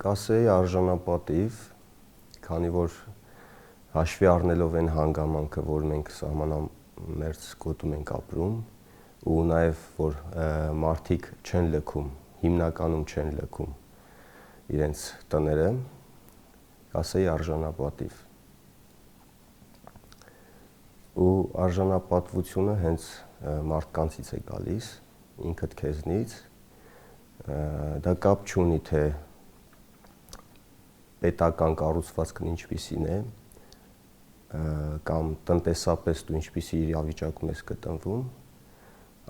Կասեի արժանապատիվ, քանի որ հաշվի առնելով այն հանգամանքը, որ մենք սահմանամերձ գոտում ենք ապրում, ու նաև որ մարդիկ չեն լքում, հիմնականում չեն լքում իրենց տները, կասեի արժանապատիվ։ Ու արժանապատվությունը հենց մարդկանցից է գալիս, ինքդ քեզնից, դա կապ չունի, թե պետական կառուցվածքն ինչպիսին է, կամ տնտեսապես դու ինչպիսի իրավիճակում ես գտնվում,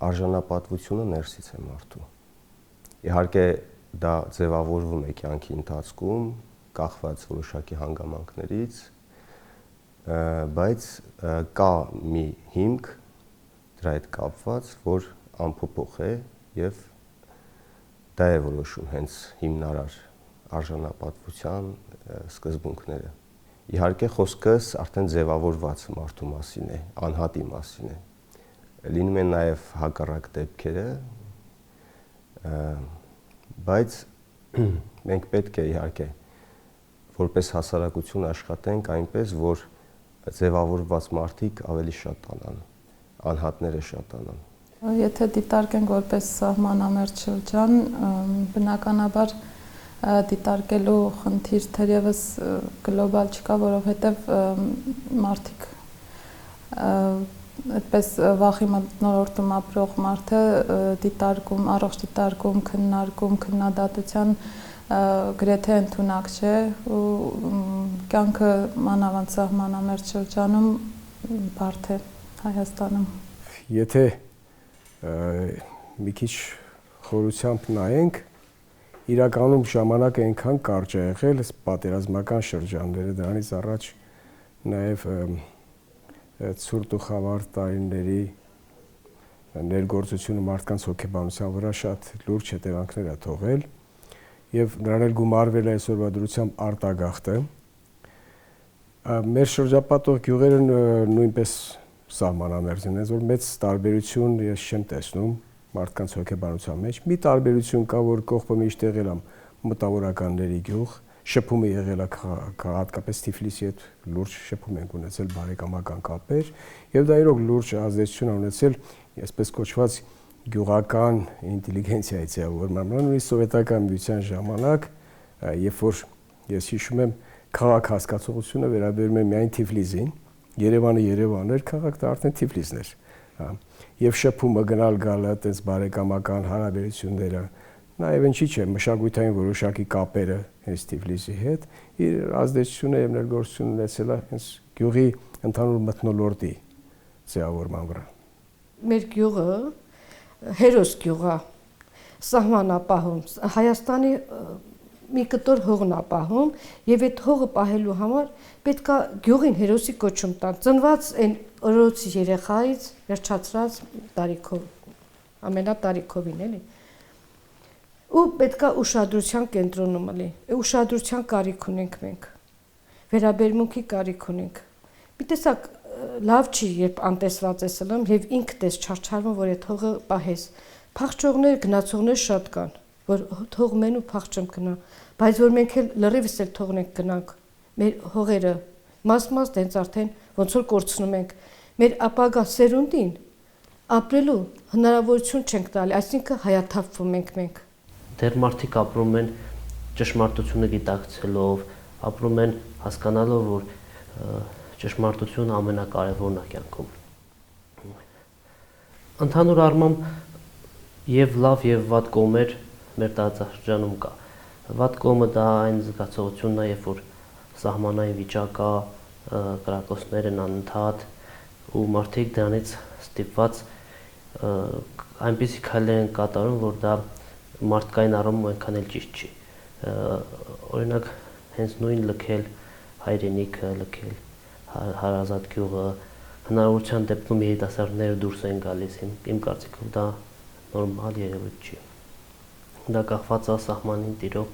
արժանապատվությունը ներսից է մարդու։ Իհարկե դա ձևավորվում է կյանքի ընթացքում, կախված որոշակի հանգամանքներից, բայց կա մի հիմք դրա հետ կապված, որ անփոփոխ է եւ դա է որոշում հենց հիմնարար արժանապատվության սկզբունքները։ Իհարկե խոսքս արդեն ձևավորված մարդու մասին է, անհատի մասին է։ Լինում են նաև հակառակ դեպքերը, բայց մենք պետք է իհարկե որպես հասարակություն աշխատենք այնպես, որ ձևավորված մարդիկ ավելի շատանան, անհատները շատանան։ Եթե դիտարկենք որպես սահմանամերձ շրջան, բնականաբար դիտարկելու խնդիր թերևս գլոբալ չկա, որովհետև մարդիկ այդպես վախի մթնոլորտում ապրող մարդը դիտարկում, առողջ դիտարկում, քննարկում, քննադատության գրեթե ընդունակ չէ ու կյանքը մանավանդ սահմանամերձ շրջանում բարդ է Հայաստանում։ Եթե մի քիչ խորությամբ նայենք, իրականում ժամանակը այնքան կարճ է եղել, պատերազմական շրջանները, դրանից առաջ նաև ցուրտ ու խավար տարիների ներգործությունը մարդկանց հոգեբանության վրա շատ լուրջ հետևանքներ է թողել եւ նրան էլ գումարվել է այսօրվա դրությամբ արտագաղթը։ Մեր շրջապատող գյուղերը նույնպես սահմանամերձ են, որ մեծ տարբերություն ես չեմ տեսնում մարդկանց հոգեբանության մեջ։ Մի տարբերություն կա, որ կողքը միշտ եղել է մտավորականների գյուղ, շփումը եղել է հատկապես Թիֆլիսի հետ լուրջ շփում ենք ունեցել, բարեկամական կապեր, եւ դա իրոք լուրջ ազդեցություն է ունեցել այսպես կոչված գյուղական ինտելիգենցիայի ձևավորման։ Նույնիսկ սովետական միության ժամանակ, երբ որ ես հիշում եմ, քաղաք հասկացողությունը վերաբերում է միայն Թիֆլիսին, Երևանը Երևան էր, քաղաքն արդեն Թիֆլիսն էր։ Եվ շփումը գնալ գալը, այդպես բարեկամական հարաբերությունները, նաև ինչի՞ չէ, մշակութային որոշակի կապերը հենց Թիֆլիսի հետ իր ազդեցությունը եւ ներգործություն ունեցել է հենց գյուղի ընդհանուր մթնոլորտի ձևավորման վրա։ Մեր գյուղը հերոս գյուղ է, սահմանապահում, Հայաստանի մի կտոր հողն է պահում եւ այդ հողը պահելու համար պետքա գյուղին հերոսի կոչում տան, ծնված այն օրոցի երեխայից վերջացրած տարիքով, ամենատարիքովին էլի։ Ու պետքա ուշադրության կենտրոնում լինի, ուշադրության կարիք ունենք մենք, վերաբերմունքի կարիք ունենք։ Մի տեսակ լավ չի, երբ անտեսված ես ըլում եւ ինքդ ես չարչարվում, որ այդ հողը պահես։ Փախչողներ, գնացողներ շատ կան, որ թողմեն ու փախչեմ գնա, բայց որ մենք էլ լրիվս էլ թողնենք գնանք, մեր հողերը մաս-մաս դենց արդեն ոնց որ կորցնում ենք, մեր ապագա սերունդին ապրելու հնարավորություն չենք տալի, այսինքն հայաթափվում ենք մենք։ Դեռ մարդիկ ապրում են ճշմարտությունը գիտակցելով, ապրում են հասկանալով, որ ճշմարտությունը ամենակարևորն է կյանքում։ Ընդհանուր առմամբ եւ լավ եւ վատ կողմեր մեր տարածաշրջանում կա։ Վատ կողմը դա այն զգացողությունն է, երբ որ սահմանային վիճակ կա, կրակոցներ են անընդհատ ու մարդիկ դրանից ստիպված այնպիսի քայլեր են կատարում, որ դա մարդկային առումով այնքան էլ ճիշտ չի։ Օրինակ հենց նույն լքել հայրենիքը լքել, հարազատ գյուղը, հնարավորության դեպքում երիտասարդները դուրս են գալիս, իմ կարծիքով դա նորմալ երևույթ չի։ Դա կախված է սահմանին տիրող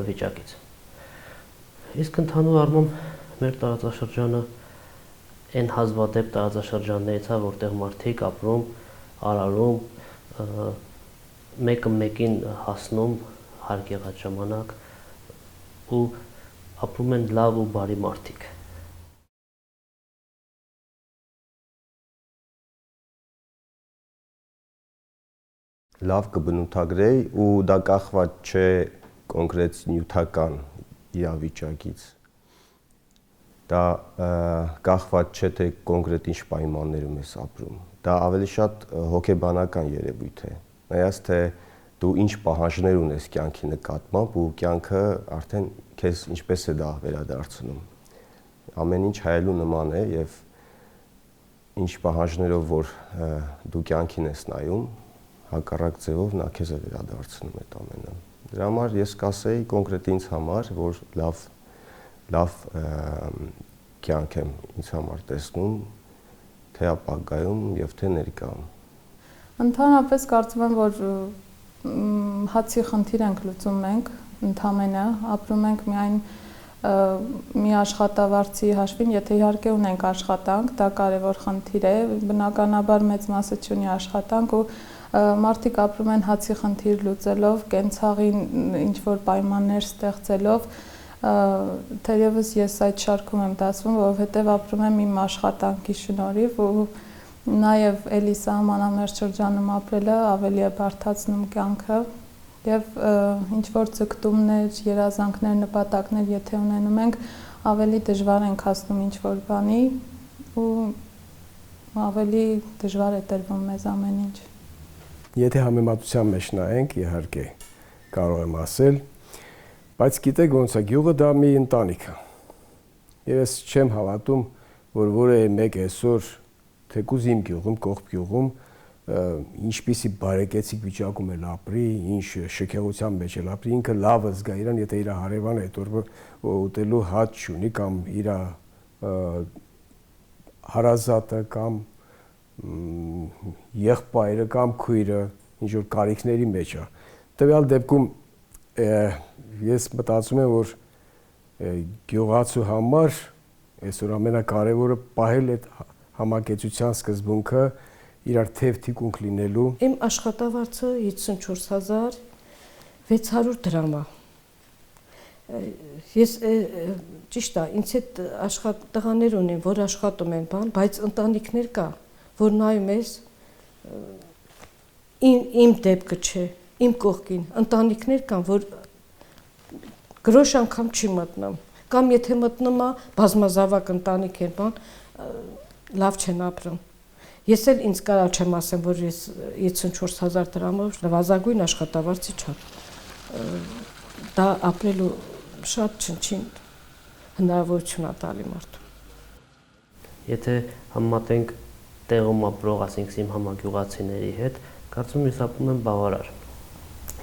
վիճակից։ Իսկ ընդհանուր առմամբ մեր տարածաշրջանը այն հազվադեպ տարածաշրջաններից է, որտեղ մարդիկ ապրում, արարում, մեկը մեկին հասնում հարկ եղած ժամանակ ու ապրում են լավ ու բարի մարդիկ։ Լավ կբնութագրեի ու դա կախված չէ կոնկրետ նյութական իրավիճակից։ Դա կախված չէ թե կոնկրետ ինչ պայմաններում ես ապրում։ Դա ավելի շատ հոգեբանական երևույթ է։ Նայած թե դու ինչ պահանջներ ունես կյանքի նկատմամբ ու կյանքը արդեն քեզ ինչպես է դա վերադարձնում։ Ամեն ինչ հայելու նման է եւ ինչ պահանջներով որ դու կյանքին ես նայում, հակառակ ձևով նա քեզ է վերադարձնում այդ ամենը։ Դրա համար ես կասեի կոնկրետ ինձ համար, որ լավ կյանք եմ ինձ համար տեսնում, թե ապագայում եւ թե ներկայում։ Ընդհանրապես կարծում եմ, որ հացի խնդիր ենք լուծում մենք, ընդամենը ապրում ենք միայն մի աշխատավարձի հաշվին, եթե իհարկե ունենք աշխատանք, դա կարևոր խնդիր է, բնականաբար մեծ մասը չունի աշխատանք ու մարդիկ ապրում են հացի խնդիր լուծելով, կենցաղին ինչ-որ պայմաններ ստեղծելով, թերևս ես այդ շարքում եմ դասվում, որովհետև ապրում եմ իմ աշխատանքի շնորհիվ ու նաև էլի սահմանամերձ շրջանում ապրելը ավելի է բարդացնում կյանքը եւ ինչ-որ ձգտումներ, երազանքներ, նպատակներ եթե ունենում ենք, ավելի դժվար ենք հասնում ինչ-որ բանի ու ավելի դժվար է տրվում մեզ ամեն ինչ։ Եթե համեմատության մեջ նայենք, իհարկե կարող եմ ասել, բայց գիտեք ոնց է, գյուղը դա մի ընտանիք է։ Եվ ես չեմ հավատում, որ որևէ մեկ այսօր թեկուզ իմ գյուղում, կողք գյուղում ինչպիսի բարեկեցիկ վիճակում էլ ապրի, ինչ շքեղության մեջ էլ ապրի, ինքը լավը զգա իրան, եթե իր հարևանը այդ օրը ուտելու հաց չունի կամ իր հարազատը կամ եղբայրը կամ քույրը ինչ որ կարիքների մեջ է։ Տվյալ դեպքում ես մտածում եմ, որ գյուղացու համար այսօր ամենակարևորը պահել այդ համակեցության սկզբունքը իրար թև թիկունք լինելու։ Իմ աշխատավարձը 54600 դրամ է։ Ես ճիշտ է, ինձ հետ տղաներ ունեմ, որ աշխատում են բան, բայց ընտանիքներ կա, որ նայում ես իմ դեպքը չէ, իմ կողքին ընտանիքներ կան, որ գրոշ անգամ չի մտնում, կամ եթե մտնում է, բազմազավակ ընտանիք են, բան, լավ չեն ապրում։ Ես էլ ինձ կարալ չեմ ասեմ, որ ես 54000 դրամով նվազագույն աշխատավարձի չափ դա ապրելու շատ չնչին հնարավորություն է տալի մարդու։ Եթե համատենք տեղում ապրող, ասենք իմ համագյուղացիների հետ, կարծում եմ ես ապրում եմ բավարար։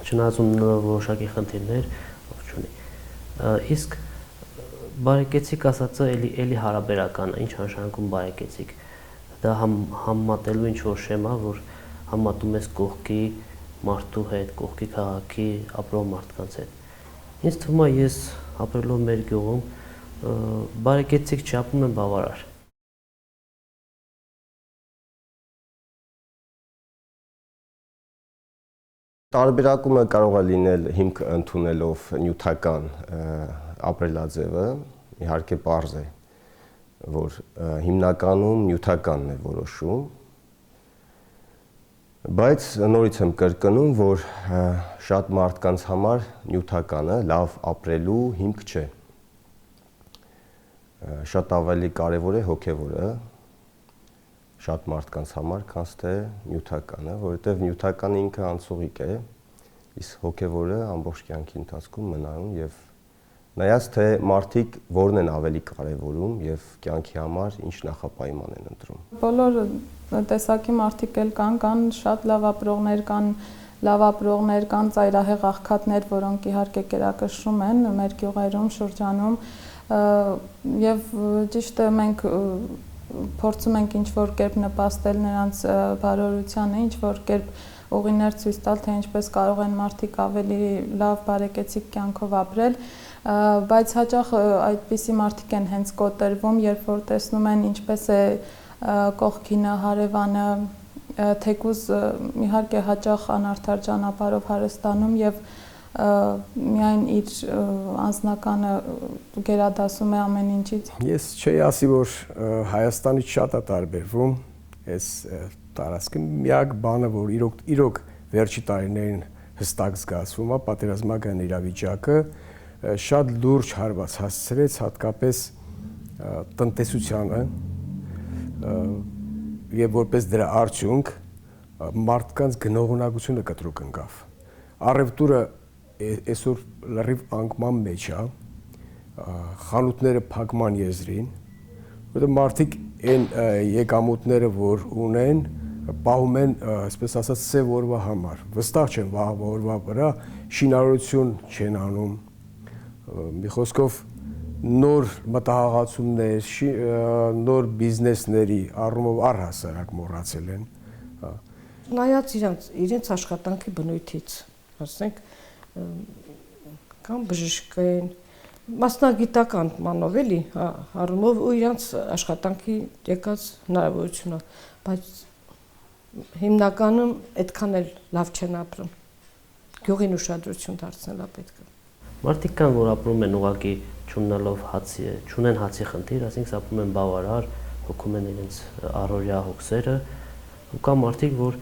Չնայած որոշակի խնդիրներ ով չունի։ Իսկ բարեկեցիկ ասածը էլի հարաբերական է, ինչ նշանակում բարեկեցիկ։ Դա համատելու ինչ որ շեմա, որ համատում ես կողքի մարդու հետ, կողքի քաղաքի ապրող մարդկանց հետ։ Ինձ թվում է ես ապրելով մեր գյուղում բարեկեցիկ չապրում եմ բավարար։ Տարբերակումը կարող է լինել հիմք ընդունելով նյութական ապրելաձևը, իհարկե պարզ է, որ հիմնականում նյութականն է որոշում, բայց նորից եմ կրկնում, որ շատ մարդկանց համար նյութականը լավ ապրելու հիմք չէ։ Շատ ավելի կարևոր է հոգևորը, շատ մարդկանց համար, քան թե նյութականը, որովհետև նյութականը ինքը անցողիկ է, իսկ հոգևորը ամբողջ կյանքի ընթացքում մնայուն եւ նայած թե մարդիկ որն են ավելի կարևորում եւ կյանքի համար ինչ նախապայման են ընտրում։ Բոլոր տեսակի մարդիկ էլ կան շատ լավ ապրողներ, կան լավ ապրողներ, կան ծայրահեղ աղքատներ, որոնք իհարկե կերակշռում են մեր գյուղերում, շրջանում, եւ ճիշտ է մենք փորձում ենք ինչ-որ կերպ նպաստել նրանց բարօրությանը, ինչ-որ կերպ ուղիներ ցույց տալ, թե ինչպես կարող են մարդիկ ավելի լավ բարեկեցիկ կյանքով ապրել, բայց հաճախ այդպիսի մարդիկ են հենց կոտրվում, երբ որ տեսնում են ինչպես է կողքինը, հարևանը, թեկուզ իհարկե հաճախ անարդար ճանապարհով հարստանում եւ միայն իր անձնականը գերադասում է ամեն ինչից։ Ես չէի ասի, որ Հայաստանից շատ է տարբերվում այս տարածքը, միակ բանը, որ իրոք վերջի տարիներին հստակ զգացվում է, պատերազմական իրավիճակը շատ լուրջ հարված հասցրեց հատկապես տնտեսությանը եւ որպես դրա արդյունք մարդկանց գնողունակությունը կտրուկ ընկավ։ Առևտուրը այսօր լրիվ անկման մեջ է, խանութները փակման եզրին, որտեղ մարդիկ այն եկամուտները, որ ունեն, պահում են, այսպես ասած, սև օրվա համար, վստահ չեն վաղվա օրվա վրա, շինարարություն չեն անում, մի խոսքով նոր մտահղացումներ, նոր բիզնեսների առումով առհասարակ մոռացել են։ Նայած իրենց աշխատանքի բնույթից, ասենք, կամ բժշկային, մասնագիտական մանով էլի, առումով ու իրենց աշխատանքի եկած հնարավորությունը, բայց հիմնականում այդքան էլ լավ չեն ապրում։ Գյուղին ուշադրություն դարձնելա պետք է։ Մարդիկ կան, որ ապրում են ուղղակի չունենալով հացի, չունեն հացի խնդիր, այսինքն ապրում են բավարար, հոգում են իրենց առօրյա հոգսերը, ու կան մարդիկ, որ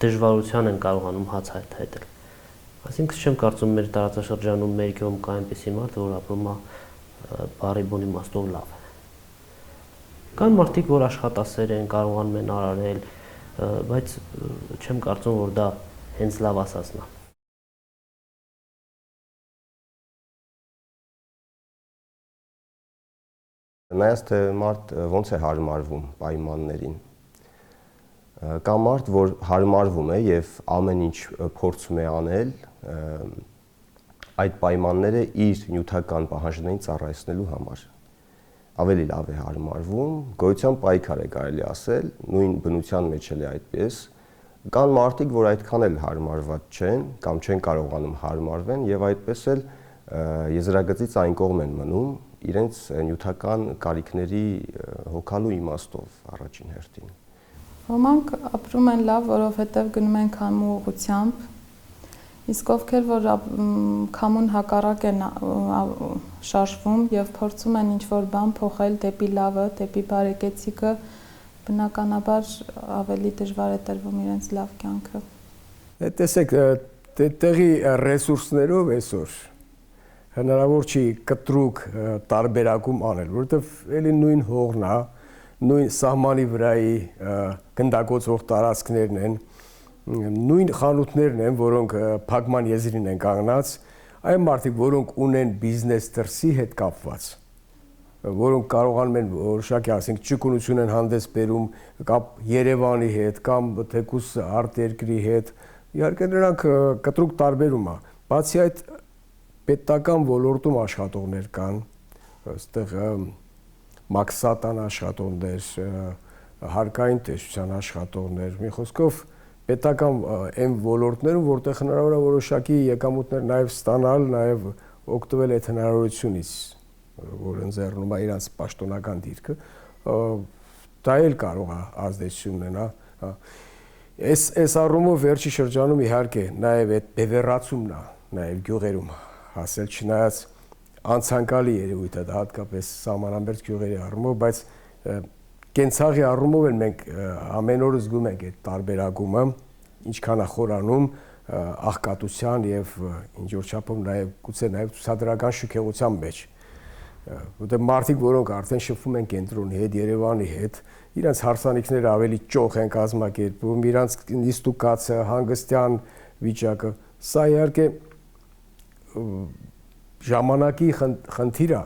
դժվարության են կարողանում հաց հայթայթել։ Այսինքն չեմ կարծում մեր տարածաշրջանում մեր գյուղում կա այնպիսի մարդ, որ ապրում է բարի բուն իմաստով լավ։ Կան մարդիկ, որ աշխատասեր են, կարողանում են արարել, բայց չեմ կարծում, որ դա հենց լավ ասածն է։ Նայած թե մարդ ոնց է հարմարվում պայմաններին։ Կա մարդ, որ հարմարվում է եւ ամեն ինչ փորձում է անել այդ պայմանները իր նյութական պահանջներին ծառայեցնելու համար։ Ավելի լավ է հարմարվում, գոյության պայքար է կարելի ասել, նույն բնության մեջ էլ է այդպես։ Կան մարդիկ, որ այդքան էլ հարմարված չեն կամ չեն կարողանում հարմարվեն եւ այդպես էլ եզրագծից այն կողմ են մնում իրենց նյութական կարիքների հոգալու իմաստով առաջին հերթին։ Ոմանք ապրում են լավ, որովհետև գնում են քամու ուղղությամբ, իսկ ովքեր որ քամուն հակառակ են շարժվում եւ փորձում են ինչ-որ բան փոխել դեպի լավը, դեպի բարեկեցիկը, բնականաբար ավելի դժվար է տրվում իրենց լավ կյանքը։ Տեսեք, տեղի ռեսուրսներով այսօր հնարավոր չի կտրուկ տարբերակում անել, որովհետև էլի նույն հողն է, նույն սահմանի վրայի գնդակոծող տարածքներն են, նույն խանութներն են, որոնք փակման եզրին են կանգնած, այն մարդիկ, որոնք ունեն բիզնես դրսի հետ կապված, որոնք կարողանում են որոշակի, ասենք, ճկունություն են հանդես բերում կապ Երևանի հետ կամ թեկուզ արտերկրի հետ, իհարկե նրանք կտրուկ տարբերում է, բացի այդ պետական ոլորտում աշխատողներ կան, այստեղ մաքսատան աշխատողներ, հարկային տեսության աշխատողներ, մի խոսքով պետական այն ոլորտներում, որտեղ հնարավոր է որոշակի եկամուտներ նաև ստանալ, նաև օգտվել այդ հնարավորությունից, որ ընձեռնում է իրենց պաշտոնական դիրքը, դա էլ կարող է ազդեցություն ունենա։ Այս առումով վերջի շրջանում իհարկե նաև այդ բևեռացումն է, նաև գյուղերում հասել չնայած անցանկալի երևույթ է դա հատկապես սահմանամերձ գյուղերի առումով, բայց կենցաղի առումով էլ մենք ամեն օր զգում ենք այդ տարբերակումը, ինչքան է խորանում աղքատության եւ ինչ որ չափով նաեւ գուցե նաեւ ցուցադրական շքեղության մեջ։ Որտեղ մարդիկ, որոնք արդեն շփվում են կենտրոնի հետ, Երևանի հետ, իրենց հարսանիքները ավելի ճոխ են կազմակերպում, իրենց նիստուկացը, հանգստյան վիճակը, սա իհարկե ժամանակի խնդիր է,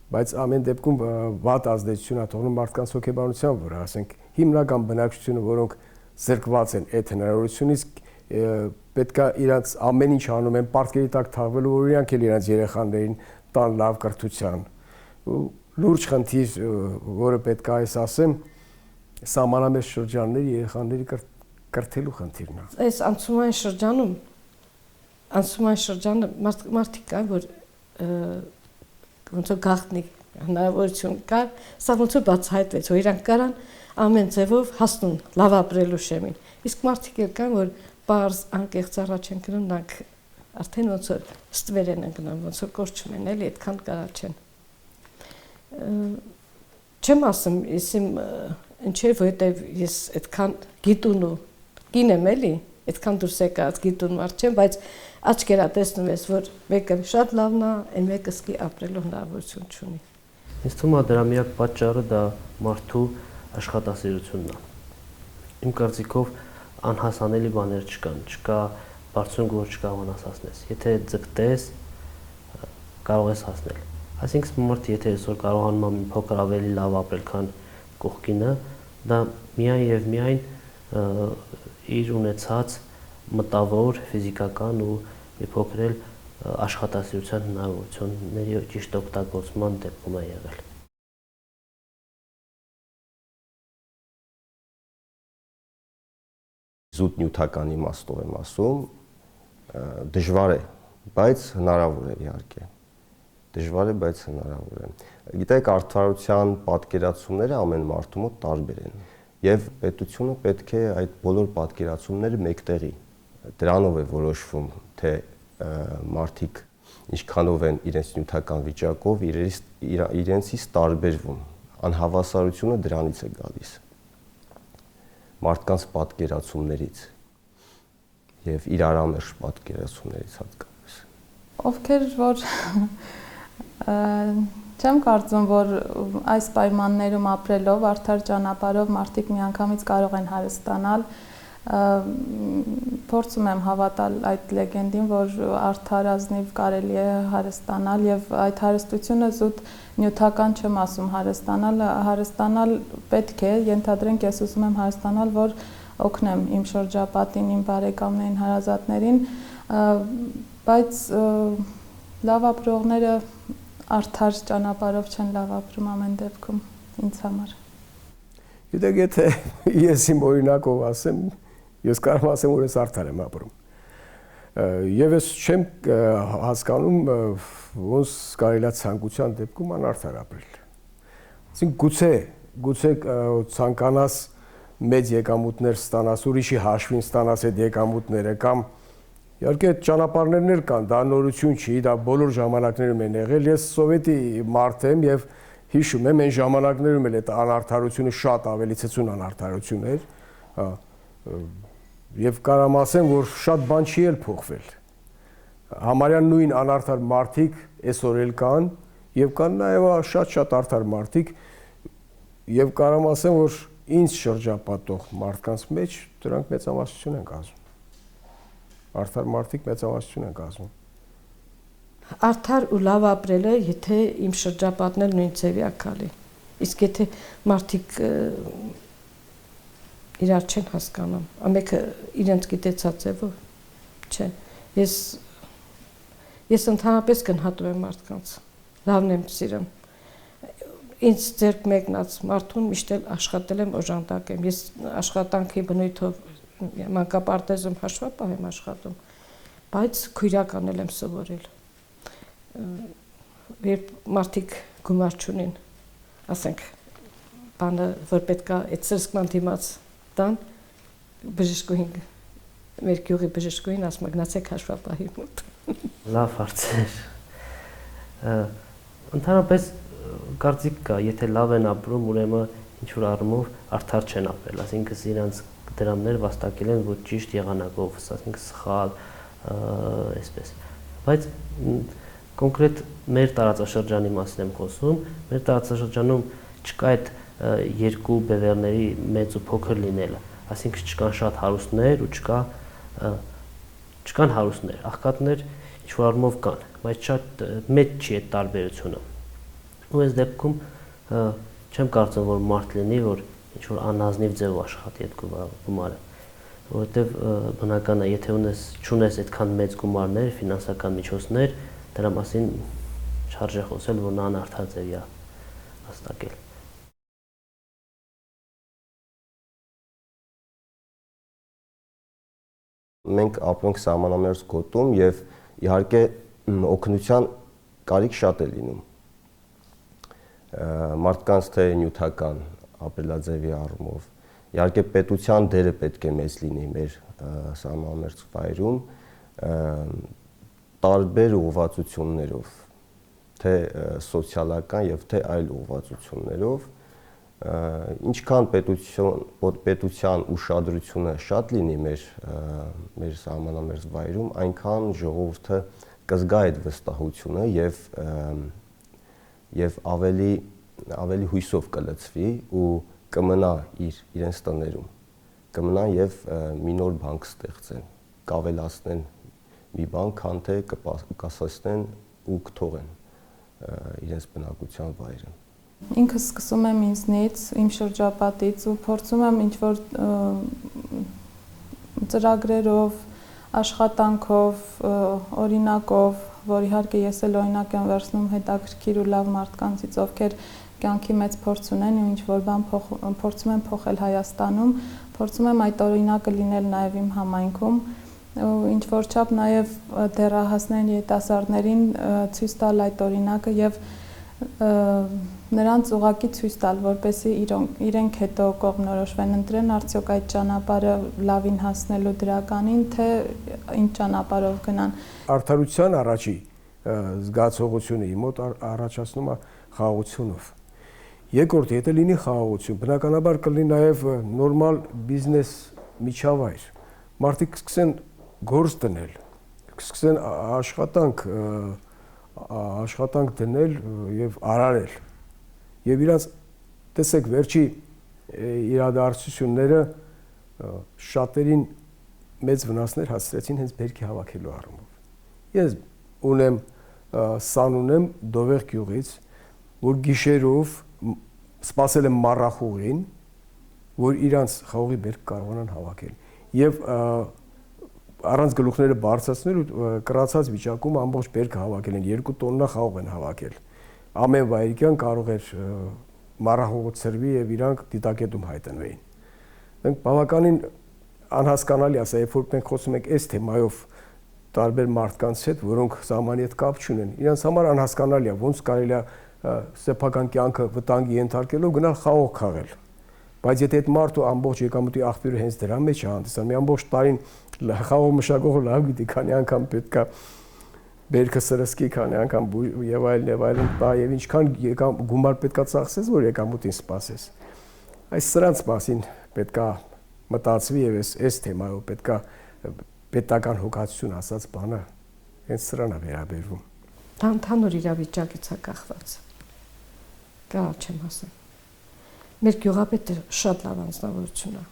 բայց ամեն դեպքում վատ ազդեցություն է թողնում մարդկանց հոգեբանության վրա, ասենք հիմնական բնակչությունը, որոնք զրկված են այդ հնարավորությունից, պետք է իրանց ամեն ինչ անում են պարտքերի տակ թաղվելու, որ իրանք էլ իրանց երեխաներին տան լավ կրթության։ Լուրջ խնդիր, որը պետք է այս ասեմ, սահմանամերձ շրջանների երեխաների կրթելու խնդիրն է։ Այս անցումային շրջանը մարդիկ կան, որ ոնց որ գաղտնի հնարավորություն կար, սա ոնց որ բացահայտվեց, որ իրանք կարան ամեն ձևով հասնուն լավ ապրելու շեմին։ Իսկ մարդիկ էլ կան, որ բարձ անկեղծ առաջ են գնում, նրանք արդեն ոնց որ ստվեր են ընկնում, ոնց որ կորչում են, էլի այդքան կարա չեն։ Չեմ ասում, ինչեր, որովհետև ես այդքան գիտուն ու կին եմ էլի, այդքան դուրս եկած գիտուն մարդ չեմ, բայց աչքերա տեսնում ես, որ մեկը շատ լավն է, այն մեկը սկի ապրելու հնարավորություն չունի։ Ինձ թվում է դրա միակ պատճառը դա մարդու աշխատասիրությունն է։ Իմ կարծիքով անհասանելի բաներ չկան, չկա բարձունք, որ չկարողանաս հասնես։ Եթե ձգտես, կարող ես հասնել։ Այսինքն մարդը եթե այսօր կարողանում է մի փոքր ավելի լավ ապրել, քան կողքինը, դա միայն եւ միայն իր ունեցած մտավոր, ֆիզիկական ու մի փոքր էլ աշխատասիրության հնարավորությունների ճիշտ օգտագործման դեպքում է եղել։ Զուտ նյութական իմաստով եմ ասում, դժվար է, բայց հնարավոր է իհարկե։ Դժվար է, բայց հնարավոր է։ Գիտեք, արդարության պատկերացումները ամեն մարդու մոտ տարբեր են, եւ պետությունը պետք է այդ բոլոր պատկերացումները մեկտեղի։ Դրանով է որոշվում, թե մարդիկ ինչքանով են իրենց նյութական վիճակով իրենցից տարբերվում։ Անհավասարությունը դրանից է գալիս։ Մարդկանց պատկերացումներից եւ իրարամերժ պատկերացումներից հատկապես։ Ովքեր որ չեմ կարծում, որ այս պայմաններում ապրելով արդար ճանապարհով մարդիկ միանգամից կարող են հարստանալ, փորձում եմ հավատալ այդ լեգենդին, որ արդար ազնիվ կարելի է հարստանալ եւ այդ հարստությունը զուտ նյութական չեմ ասում հարստանալ պետք է, ենթադրենք ես ուզում եմ հարստանալ, որ օգնեմ իմ շրջապատին, իմ բարեկամներին, հարազատներին, բայց լավ ապրողները արդար ճանապարհով չեն լավ ապրում ամեն դեպքում ինձ համար։ Գիտեք, եթե ես իմ օրինակով ասեմ, ես կարող եմ ասեմ, որ ես արդար եմ ապրում։ Եվ ես չեմ հասկանում, ոնց կարելի է ցանկության դեպքում անարդար ապրել։ Այսինքն գուցե ցանկանաս մեծ եկամուտներ ստանաս, ուրիշի հաշվին ստանաս այդ եկամուտները կամ իհարկե այդ ճանապարհներն էլ կան, դա նորություն չի, դա բոլոր ժամանակներում են եղել։ Ես սովետի մարդ եմ եւ հիշում եմ այն ժամանակներում էլ այդ անարդարությունը շատ ավելի ցցուն անարդարություն էր, եւ կարամ ասեմ, որ շատ բան չի էլ փոխվել։ Համարյա նույն անարդար մարդիկ այսօր էլ կան եւ կան նաեւ շատ արդար մարդիկ եւ կարամ ասեմ, որ ինձ շրջապատող մարդկանց մեջ դրանք մեծամասնություն են կազմում։ Արդար մարդիկ մեծամասնություն են կազմում։ Արդար ու լավ ապրելը, եթե իմ շրջապատն էլ նույն ձևի է գալի։ Իսկ եթե մարդիկ իրար չեն հասկանում, ամենը իրենց գիտեցած ձևով, չէ։ Ես ընդհանրապես գնահատում եմ մարդկանց, լավն եմ սիրում։ Ինձ ձեռք մեկնած մարդուն միշտ էլ աշխատել եմ օժանդակ եմ։ Ես աշխատանքի բնույթով մանկապարտեզում հաշվապահ եմ աշխատում, բայց քույրական եմ սովորել։ Երբ մարդիկ գումար չունին, ասենք, բանը, որ պետք է այդ սրսկման դիմաց տան, բժշկուհին, մեր գյուղի բժշկուհին ասում է գնացեք հաշվապահի մոտ։ Լավ հարցեր։ Ընդհանրապես կարծիք կա, եթե լավ են ապրում, ուրեմն ինչ-որ առումով արդար չեն ապրել, այսինքն իրանց դրամներ վաստակել են ոչ ճիշտ եղանակով, ասենք սխալ, այսպես։ Բայց կոնկրետ մեր տարածաշրջանի մասին եմ խոսում, մեր տարածաշրջանում չկա այդ երկու բևեռների մեծ ու փոքր լինելը, այսինքն չկան շատ հարուստներ ու չկան հարուստներ, աղքատներ ինչ-որ առումով կան, բայց շատ մեծ չի այդ տարբերությունը։ Ու այս դեպքում չեմ կարծում, որ մարդ լինի, որ ինչ-որ անազնիվ ձև աշխատի այդ գումարը։ որովհետև բնական է, եթե չունես այդքան մեծ գումարներ, ֆինանսական միջոցներ, դրա մասին չարժե խոսել, որ նա անարդար ձևի է հաստատել։ Մենք ապրում ենք սահմանամերձ գոտում եւ իհարկե օգնության կարիք շատ է լինում։ Մարդկանց թե նյութական ապրելաձևի առումով։ Իհարկե պետության դերը պետք է մեծ լինի մեր սահմանամերձ վայրում տարբեր ուղղվածություններով, թե սոցիալական եւ թե այլ ուղղվածություններով, ինչքան պետության ուշադրությունը շատ լինի մեր սահմանամերձ վայրում, այնքան ժողովուրդը կզգա այդ վստահությունը եւ ավելի հույսով կլծվի ու կմնա իրենց տներում, կմնան եւ մի նոր բան կստեղծեն, կավելացնեն մի բան, քան թե կկասեցնեն ու կթողեն իրենց բնակության վայրը։ Ինքս սկսում եմ ինձնից, իմ շրջապատից ու փորձում եմ ինչ-որ ծրագրերով, աշխատանքով, օրինակով, որ իհարկե ես էլ օրինակ եմ վերցնում հետաքրքիր ու լավ մարդկանցից, ովքեր կյանքի մեծ փորձ ունեն ու ինչ-որ բան փորձում են փոխել Հայաստանում, փորձում եմ այդ օրինակը լինել նաև իմ համայնքում, ինչ-որ չափ նաև դեռահասներին, երիտասարդներին ցույց տալ այդ օրինակը եւ նրանց ուղղակի ցույց տալ, որպեսզի իրենք հետո կողմնորոշվեն, ընտրեն արդյոք այդ ճանապարհը լավին հասնելու դրականին, թե ինչ ճանապարհով գնան։ Արդարության առաջի զգացողությունը իմ մոտ առաջացնում է խաղաղությունով։ Երկրորդ, եթե լինի խաղաղություն, բնականաբար կլինի նաև նորմալ բիզնես միջավայր։ Մարդիկ կսկսեն գործ դնել, կսկսեն աշխատանք դնել եւ արարել։ Եվ իրանց տեսեք վերջի իրադարձությունները շատերին մեծ վնասներ հասցրեցին հենց բերքի հավաքելու առումով։ Ես ունեմ սան ունեմ Դովեղ գյուղից, որ գիշերով սպասել եմ մառախուղին, որ իրանց խաղողի բերք կարողանան հավաքել։ Եվ առանց գլուխները բարձրացնել ու կրացած վիճակում ամբողջ բերքը հավաքել են, 2 տոննա խաղող են հավաքել։ Ամեն վայրկյան կարող էր մառախուղը ծրվի եւ իրանք դիտակետում հայտնվեին։ Մենք բավականին անհասկանալի է, երբ որ մենք խոսում ենք այս թեմայով տարբեր մարդկանց հետ, որոնք սահմանի հետ կապ չունեն, իրանց համար անհասկանալի է, ոնց կարելի է սեփական կյանքը վտանգի ենթարկելով գնալ խաղող քաղել։ Բայց եթե այդ մարդու ամբողջ եկամուտի աղբյուրը հենց դրա մեջ է հանդիսանում, մի ամբողջ տարին խաղող մշակողը լավ գիտի, քանի անգամ պետք է բերքը սրսկի, քանի անգամ եւ այլն տա եւ ինչքան գումար պետք է ծախսես, որ եկամուտին սպասես։ Այս սրանց մասին պետք է մտածվի եւ այս թեմայով պետք է պետական հոգացություն ասած բանը հենց սրան է վերաբերվում։ Դա ընդհանուր իրավիճակից է կախված։ Կարա չեմ ասեմ։ Մեր գյուղապետը շատ լավ անձնավորություն է,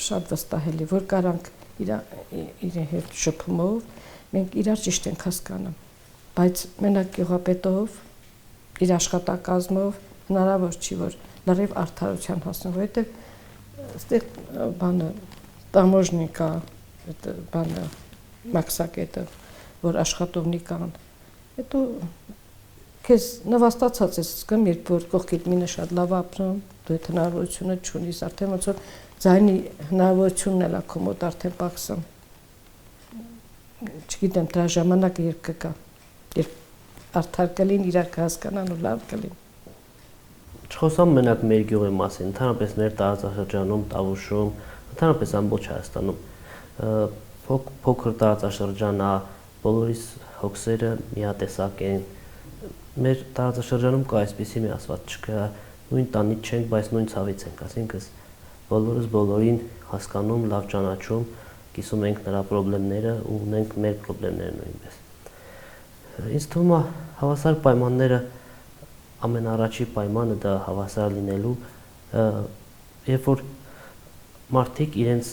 շատ վստահելի, որ կարանք իր հետ շփումով մենք իրար ճիշտ ենք հասկանում, բայց մենակ գյուղապետով, իր աշխատակազմով հնարավոր չի, որ լրիվ արդարության հասնեն, որովհետև այստեղ բանը տամոժնիկա, բանը մաքսակետը, որ աշխատողնի կան, հետո քեզ նվաստացած ես զգում, երբ որ կողքիդ մինը շատ լավ ապրում, դու այդ հնարավորությունը չունիս, արդեն ոնց որ ձայնի հնարավորությունն էլ ակո մոտ արդեն պակսում։ Չգիտեմ, դրա ժամանակը երբ կգա, երբ արդար կլին, իրար կհասկանան ու լավ կլին։ Չխոսամ մենակ մեր գյուղի մասին, ընդհանրապես մեր տարածաշրջանում, Տավուշում, ընդհանրապես ամբողջ Հայաստանում փոքր տարածաշրջան է, բոլորիս հոգսերը միատեսակ են։ Մեր տարածաշրջանում կա այսպիսի մի ասված չկա, նույն տանից չենք, բայց նույն ցավից ենք, ասինքն բոլորս բոլորին հասկանում, լավ ճանաչում, կիսում ենք նրա խնդիրները ու ունենք մեր խնդիրները նույնպես։ Ինձ թվում է հավասար պայմանները ամենառաջի պայմանը դա հավասար լինելու, երբ որ մարդիկ իրենց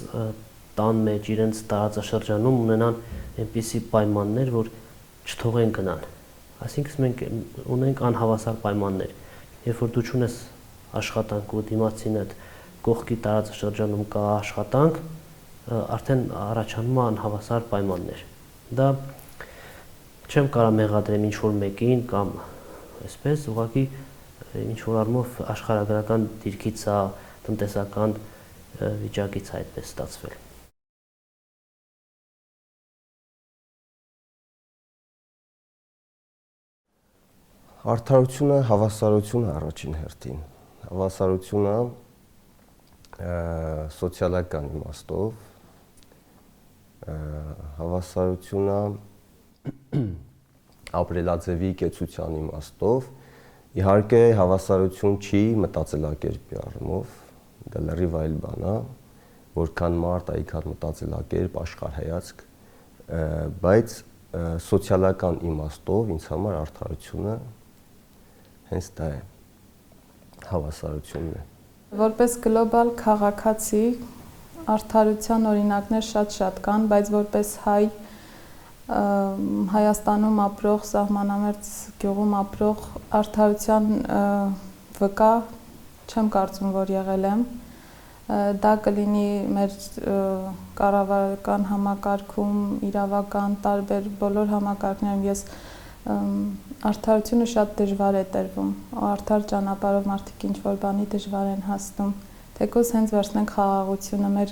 տան մեջ, իրենց տարածաշրջանում ունենան այնպիսի պայմաններ, որ չթողեն գնան։ Այսինքն մենք ունենք անհավասար պայմաններ, երբ որ դու չունես աշխատանք ու դիմացինդ կողքի տարածաշրջանում կա աշխատանք, արդեն առաջանում է անհավասար պայմաններ։ Դա չեմ կարող մեղադրեմ ինչ-որ մեկին կամ այսպես, ուղղակի ինչ-որ առումով աշխարհագրական դիրքից է, տնտեսական վիճակից այդպես ստացվել։ Արդարությունը, հավասարությունը առաջին հերթին։ Հավասարությունը սոցիալական իմաստով, հավասարությունը ապրելաձևի կեցության իմաստով, իհարկե հավասարություն չի մտածելակերպի առումով, դա լրիվ այլ բան է, որքան մարդ, այքան մտածելակերպ, աշխարհայացք, բայց սոցիալական իմաստով ինձ համար արդարությունը հենց դա է, հավասարությունն է։ Որպես գլոբալ քաղաքացի արդարության օրինակներ շատ կան, բայց որպես հայ Հայաստանում ապրող, սահմանամերձ գյուղում ապրող արդարության վկա չեմ կարծում, որ եղել եմ։ Դա կլինի մեր կառավարական համակարգում, իրավական տարբեր բոլոր համակարգներում ես արդարությունը շատ դժվար է տրվում, արդար ճանապարհով մարդիկ ինչ-որ բանի դժվար են հասնում, թեկուզ հենց վերցնենք խաղաղությունը, մեր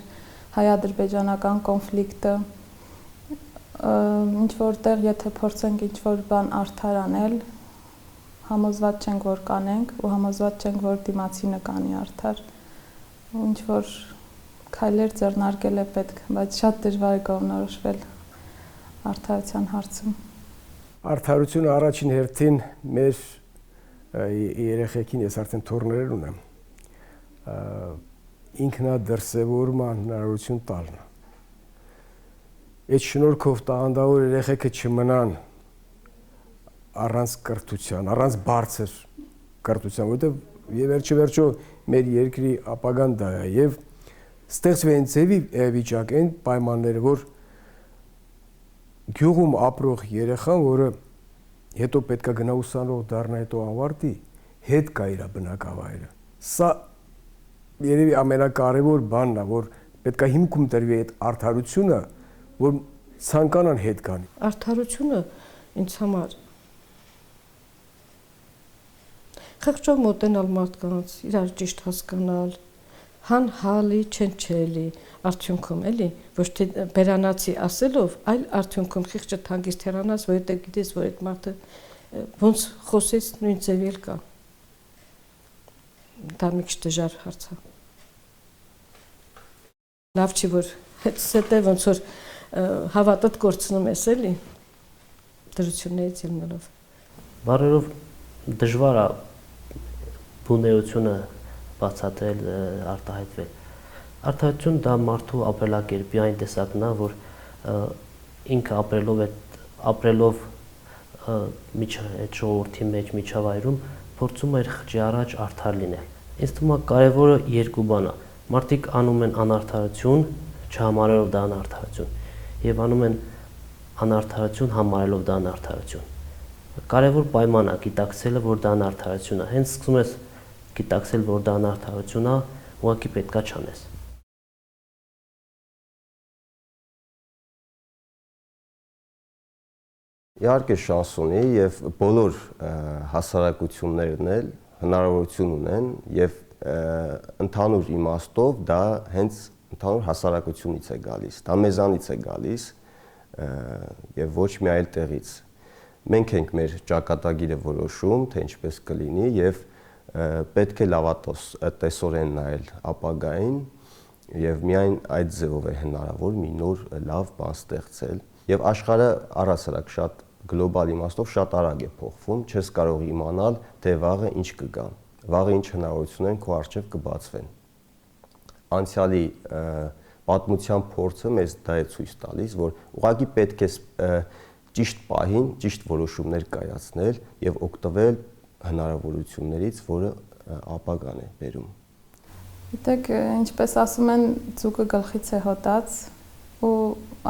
հայ-ադրբեջանական կոնֆլիկտը, ինչ-որ տեղ եթե փորձենք ինչ-որ բան արդար անել, համոզված չենք, որ կանենք ու համոզված չենք, որ դիմացինը կանի արդար, ու ինչ-որ քայլեր ձեռնարկել է պետք, բայց շատ դժվար է կողմնորոշվել արդարության հարցում։ Արդարությունը առաջին հերթին մեր երեխեքին ես արդեն թոռներ ունեմ ինքնադրսևորման հնարավորություն տալն։ Այդ շնորհքով տաղանդավոր երեխեքը չմնան առանց կրթության, առանց բարձր կրթության, որովհետև եւ վերջո մեր երկրի ապագան դա է եւ ստեղծվեն ձևի վիճակ այն պայմանները, որ գյուղում ապրող երեխան, որը հետո պետքա գնա ուսանող դառնա, հետո ավարտի, հետ կա իր բնակավայրը։ Սա երևի ամենակարևոր բանն է, որ պետքա հիմքում տրվի այդ արդարությունը, որ ցանկանան հետ գանի։ Արդարությունը ինձ համար խղճով մոտենալ մարդկանց, իրար ճիշտ հասկանալ, հանհալի չնչելի արդյունքում էլի, ոչ թե բերանացի ասելով, այլ արդյունքում խիղճը հանգիստ հեռանաս, որովհետև գիտես, որ այդ մարդը ոնց խոսեց նույն ձևի կա։ Դա մի քիչ դժվար հարց է։ Լավ չի, որ հետո ոնց որ հավատդ կորցնում ես էլի դրություններից ելնելով։ Բառերով դժվար է բունեությունը բացատրել, արտահայտվել։ Արդարություն դա մարդու ապրելակերպի այն տեսակն է, որ ինքը ապրելով այդ ժողովրդի մեջ միջավայրում փորձում էր խճի առաջ արդար լինել։ Ինձ թվում է կարևորը երկու բան է։ Մարդիկ անում են անարդարություն, չհամարելով դա անարդարություն, եւ անում են անարդարություն համարելով դա անարդարություն։ Կարևոր պայման է գիտակցելը, որ դա անարդարություն է։ Հենց սկսում ես գիտակցել, որ դա անարդարություն է, ուղղակի պետքա չանես։ Իհարկե շանս ունի եւ բոլոր հասարակություններն էլ հնարավորություն ունեն եւ ընդհանուր իմաստով դա հենց ընդհանուր հասարակությունից է գալիս, դա մեզանից է գալիս եւ ոչ մի այլ տեղից։ Մենք ենք մեր ճակատագիրը որոշում, թե ինչպես կլինի եւ պետք է լավատեսորեն նայել ապագային եւ միայն այդ ձևով է հնարավոր մի նոր լավ բան ստեղծել եւ աշխարհը առհասարակ շատ գլոբալ իմաստով շատ արագ է փոխվում, չես կարող իմանալ թե վաղը ինչ կգա, վաղը ինչ հնարավորություններ քո առջև կբացվեն։ Անցյալի պատմության փորձը մեզ դա է ցույց տալիս, որ ուղղակի պետք է ճիշտ պահին ճիշտ որոշումներ կայացնել եւ օգտվել հնարավորություններից, որը ապագան է բերում։ Գիտեք, ինչպես ասում են, ձուկը գլխից է հոտած ու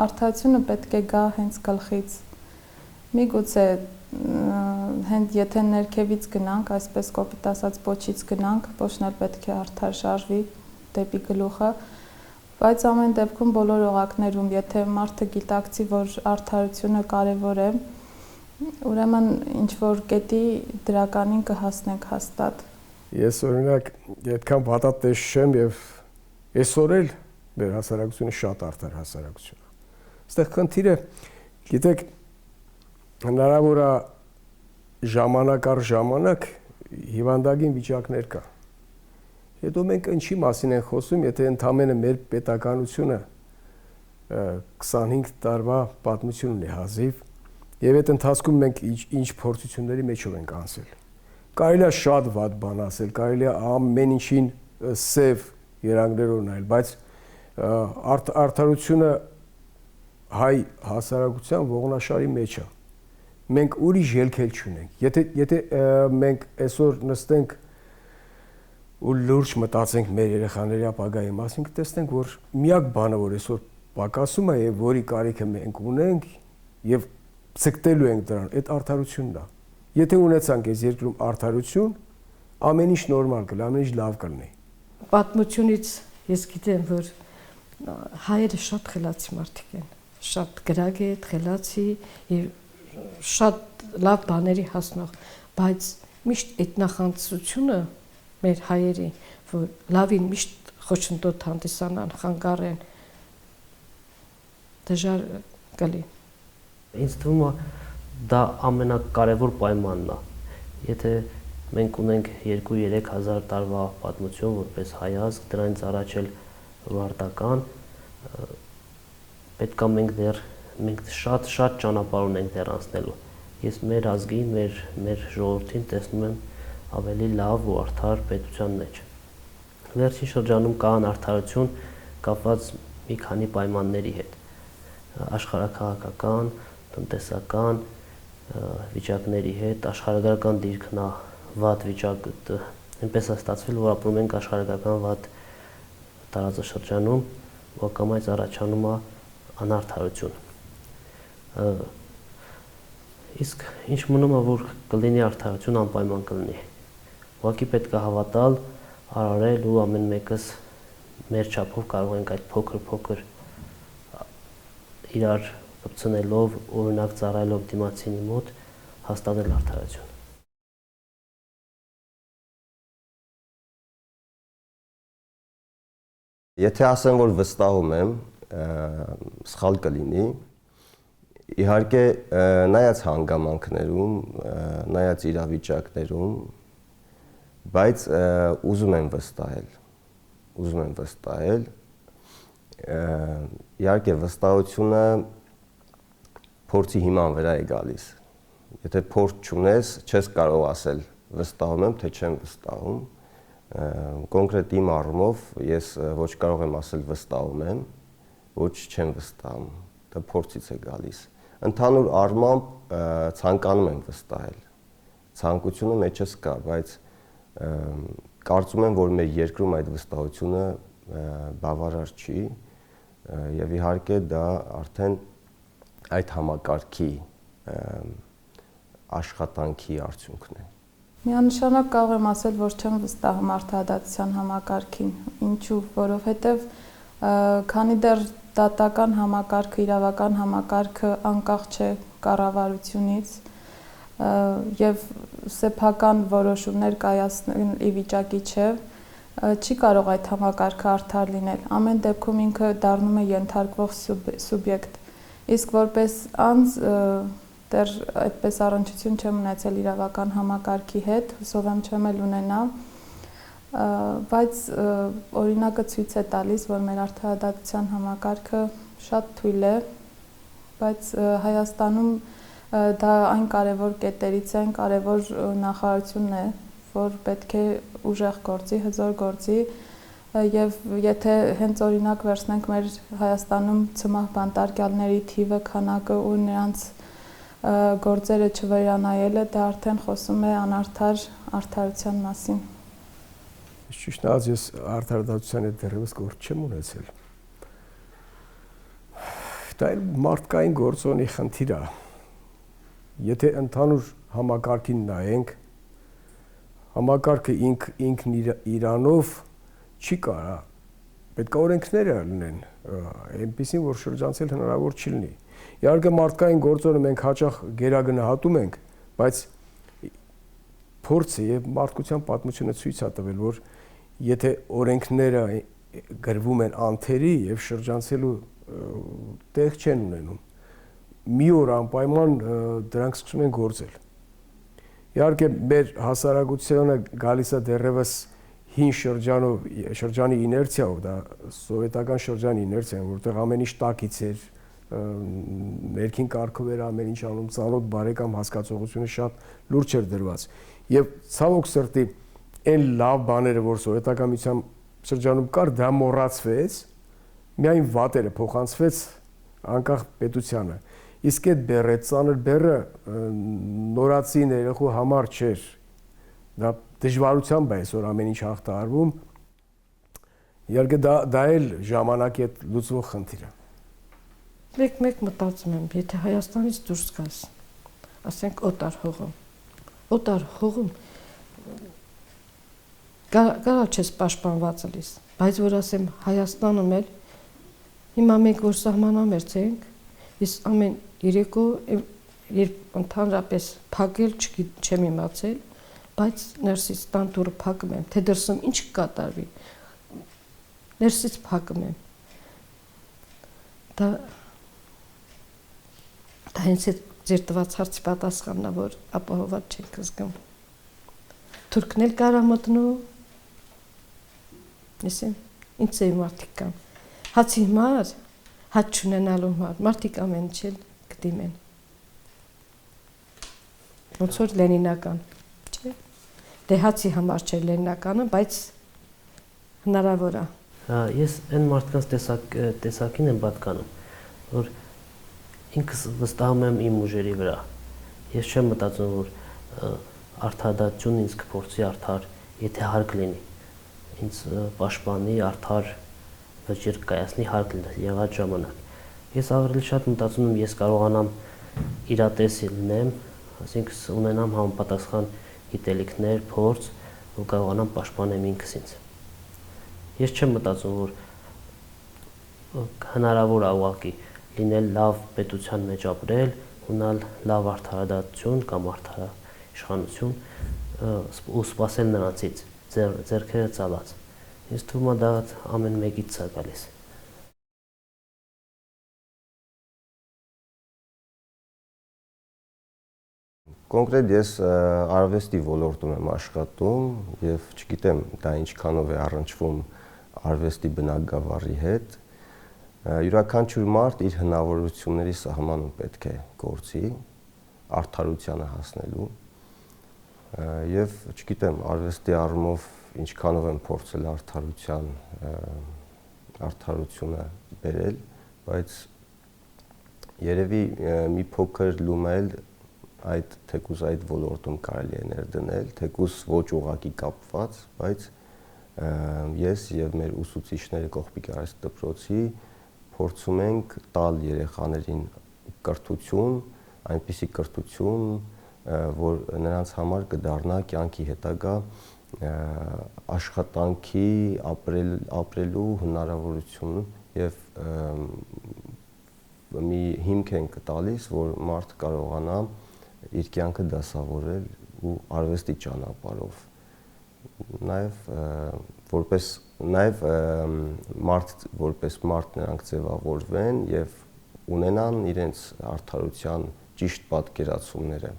արդարությունը պետք է գա հենց գլխից։ Միգուցե հենց եթե ներքևից գնանք, այսպես կոպիտ ասած պոչից գնանք, պոչն էլ պետք է արդար շարժվի դեպի գլուխը, Բայց ամեն դեպքում բոլոր օղակներում, եթե մարդը գիտակցի, որ արդարությունը կարևոր է, ուրեմն ինչ որ կետի դրականին կհասնենք հաստատ։ Ես օրինակ այդքան վատատես չեմ եւ այսօր էլ մեր հասարակությունը շատ արդար հասարակություն է։ Այստեղ խնդիրը, գիտեք, հնարավոր է ժամանակ առ ժամանակ հիվանդագին վիճակներ կա։ Հետո մենք ինչի մասին ենք խոսում, եթե ընդամենը մեր պետականությունը 25 տարվա պատմություն ունի հազիվ, եւ այդ ընթացքում մենք ինչ փորձությունների մեջով ենք անցել։ Կարելի է շատ վատ բան ասել, կարելի է ամեն ինչին սև երանգներով նայել, բայց արդարությունը հայ հասարակության ողնաշարի մեջ է։ Մենք ուրիշ ելք էլ չունենք։ Եթե մենք այսօր նստենք ու լուրջ մտածենք մեր երեխաների ապագայի մասին, կտեսնենք, որ միակ բանը, որ այսօր պակասում է եւ որի կարիքը մենք ունենք եւ ցկտելու ենք դրան, այդ արդարությունն է։ Եթե ունեցանք այս երկրում արդարություն, ամեն ինչ նորմալ կլինի, ամեն ինչ լավ կլինի։ Պատմությունից ես գիտեմ, որ հայերը շատ խելացի մարդիկ են, շատ գրագետ, խելացի եւ շատ լավ բաների հասնող, բայց միշտ այդ նախանձությունը մեր հայերի, որ լավին միշտ խոչընդոտ հանդիսանան, խանգարեն, դժվար կլինի։ Ինձ թվում է դա ամենակարևոր պայմանն է։ Եթե մենք ունենք 2-3 հազար տարվա պատմություն որպես հայազգ, դրանից առաջ էլ վարտական, պետք է մենք շատ ճանապարհ ունենք դեռ անցնելու։ Ես մեր ազգի, մեր ժողովրդին տեսնում եմ ավելի լավ ու արդար պետության մեջ։ Վերջին շրջանում կա անարդարություն կապված մի քանի պայմանների հետ։ Աշխարհաքաղաքական, տնտեսական վիճակների հետ, աշխարհագրական դիրքն է վատ վիճակ, այնպես է ստացվել, որ ապրում ենք աշխարհագրական վատ տարածաշրջանում, ակամայից առաջանում է անարդարություն։ Իսկ ինչ մնում է, որ կլինի արդարություն, անպայման կլինի։ Ուղղակի պետք է հավատալ, արարել ու ամեն մեկս մեր չափով կարող ենք այդ փոքր իրար կպցնելով, օրինակ ծառայելով դիմացինի մոտ հաստատել արդարություն։ Եթե ասեմ, որ վստահում եմ, սխալ կլինի, իհարկե նայած հանգամանքներում, նայած իրավիճակներում, բայց ուզում եմ վստահել, իհարկե վստահությունը փորձի հիման վրա է գալիս։ Եթե փորձ չունես, չես կարող ասել վստահում եմ, թե չեմ վստահում։ Կոնկրետ իմ առումով ես ոչ կարող եմ ասել վստահում եմ, ոչ չեմ վստահում։ Դա փորձից է գալիս։ Ընդհանուր առմամբ ցանկանում եմ վստահել։ Ցանկությունը մեջս կա, բայց կարծում եմ, որ մեր երկրում այդ վստահությունը բավարար չի եւ իհարկե դա արդեն այդ համակարգի աշխատանքի արդյունքն է։ Միանշանակ կարող եմ ասել, որ չեմ վստահում արդարադատության համակարգին։ Ինչու՞, որովհետև քանի դեռ դատական համակարգը, իրավական համակարգը անկախ չէ կառավարությունից եւ սեփական որոշումներ կայացնել ի վիճակի չէ, չի կարող այդ համակարգը արդար լինել։ Ամեն դեպքում ինքը դառնում է ենթարկվող սուբյեկտ։ Իսկ որպես անձ դեռ այդպես առնչություն չեմ ունեցել իրավական համակարգի հետ, հուսով եմ չեմ էլ ունենա, բայց օրինակը ցույց է տալիս, որ մեր արդարադատության համակարգը շատ թույլ է, բայց Հայաստանում դա այն կարևոր կետերից է, կարևոր նախարարությունն է, որ պետք է ուժեղ գործի, հզոր գործի, եւ եթե հենց օրինակ վերցնենք մեր Հայաստանում ցմահ բանտարկյալների թիվը, քանակը ու նրանց գործերը չվերանայելը, դա արդեն խոսում է անարդար արդարության մասին։ Ճիշտ ասած, ես արդարադատության հետ դեռևս գործ չեմ ունեցել։ Դա էլ մարդկային գործոնի խնդիր է։ Եթե ընդհանուր համակարգին նայենք, համակարգը ինքն իրանով չի կարա պետք է օրենքները լինեն այնպեսին, որ շրջանցել հնարավոր չի լինի։ Իհարկե մարդկային գործոնը մենք հաճախ գերագնահատում ենք, բայց փորձը եւ մարդկության պատմությունը ցույց է տվել, որ եթե օրենքները գրվում են անթերի եւ շրջանցելու տեղ չեն ունենում, մի օր անպայման դրանք սկսում են գործել։ Իհարկե մեր հասարակությունը գալիս է դեռևս հին շրջանի իներցիայով, դա սովետական շրջանի իներցիան, որտեղ ամեն ինչ տակից էր, ներքին կարգով էր ամեն ինչ անում, ծանոթ բարեկամ հասկացողությունը շատ լուրջ էր դրված։ Եվ ցավոք սրտի այն լավ բաները, որ սովետական միության շրջանում կար, դա մոռացվեց, միայն վատերը փոխանցվեց անկախ պետությանը։ Իսկ այդ բեռը, ծանր բեռը նորացի երեխու համար չէր։ Դա դժվարությամբ է այսօր ամեն ինչ հաղթահարվում։ Իհարկե դա էլ ժամանակի հետ լուծվող խնդիր է։ Մեկ մտածում եմ, եթե Հայաստանից դուրս գաս, ասենք օտար հողում կարա չես պաշտպանված լիս, բայց որ ասեմ Հայաստանում էլ հիմա մենք որ սահմանամերձ ենք, ես ամեն երեկո երբ ընդհանրապես փակել չեմ իմացել, բայց ներսից տան դուռը փակում եմ, թե դրսում ինչ կկատարվի, ներսից փակում եմ։ Դա հենց այդ ձեր տված հարցի պատասխանն է, որ ապահոված չենք զգում։ Թուրքն էլ կարա մտնում, լսեմ, ինչ է մարդիկ կան։ Հացի համար, հաց չունենալու համար, մարդիկ ամեն ինչ էլ կդիմեն։ Ոնց որ լենինական, չէ՞։ Դե հացի համար չէ լենինականը, բայց հնարավոր է։ Ես այն մարդկանց տեսակին եմ պատկանում, որ ինքս վստահում եմ իմ ուժերի վրա։ Ես չեմ մտածում, որ արդարադատությունն ինձ կփորձի արդար, եթե հարկ լինի, ինձ պաշտպանի, արդար վճիռ կայացնի, հարկ լինի եղած ժամանակ։ Ես ավելի շատ մտածում եմ, ես կարողանամ իրատես լինեմ, այսինքն ունենամ համապատասխան գիտելիքներ, փորձ, ու կարողանամ պաշտպանեմ ինքս ինձ։ Ես չեմ մտածում, որ հնարավոր է ուղղակի լինել լավ պետության մեջ ապրել, ունենալ լավ արդարադատություն կամ իշխանություն ու սպասել նրանցից ձեռքերը ծալած։ Ինձ թվում է դա ամեն մեկից է գալիս։ Կոնկրետ ես արվեստի ոլորտում եմ աշխատում եւ չգիտեմ դա ինչքանով է առնչվում արվեստի բնագավառի հետ։ Յուրաքանչյուր մարդ իր հնարավորությունների սահմանում պետք է գործի արդարությանը հասնելու եւ չգիտեմ արվեստի առումով ինչքանով եմ փորձել արդարությունը բերել, բայց երևի մի փոքր լումել այդ թեկուզ այդ ոլորտում կարելի է ներդնել, թեկուզ ոչ ուղղակի կապված, բայց ես եւ մեր ուսուցիչները Կողբի Գարեզ դպրոցի փորձում ենք տալ երեխաներին կրթություն, այնպիսի կրթություն, որ նրանց համար կդառնա կյանքի հետագա աշխատանքի ապրելու հնարավորություն եւ մի հիմք ենք տալիս, որ մարդ կարողանա իր կյանքը դասավորել ու արվեստի ճանապարհով նաև որպես մարդ նրանք ձևավորվեն եւ ունենան իրենց արդարության ճիշտ պատկերացումները,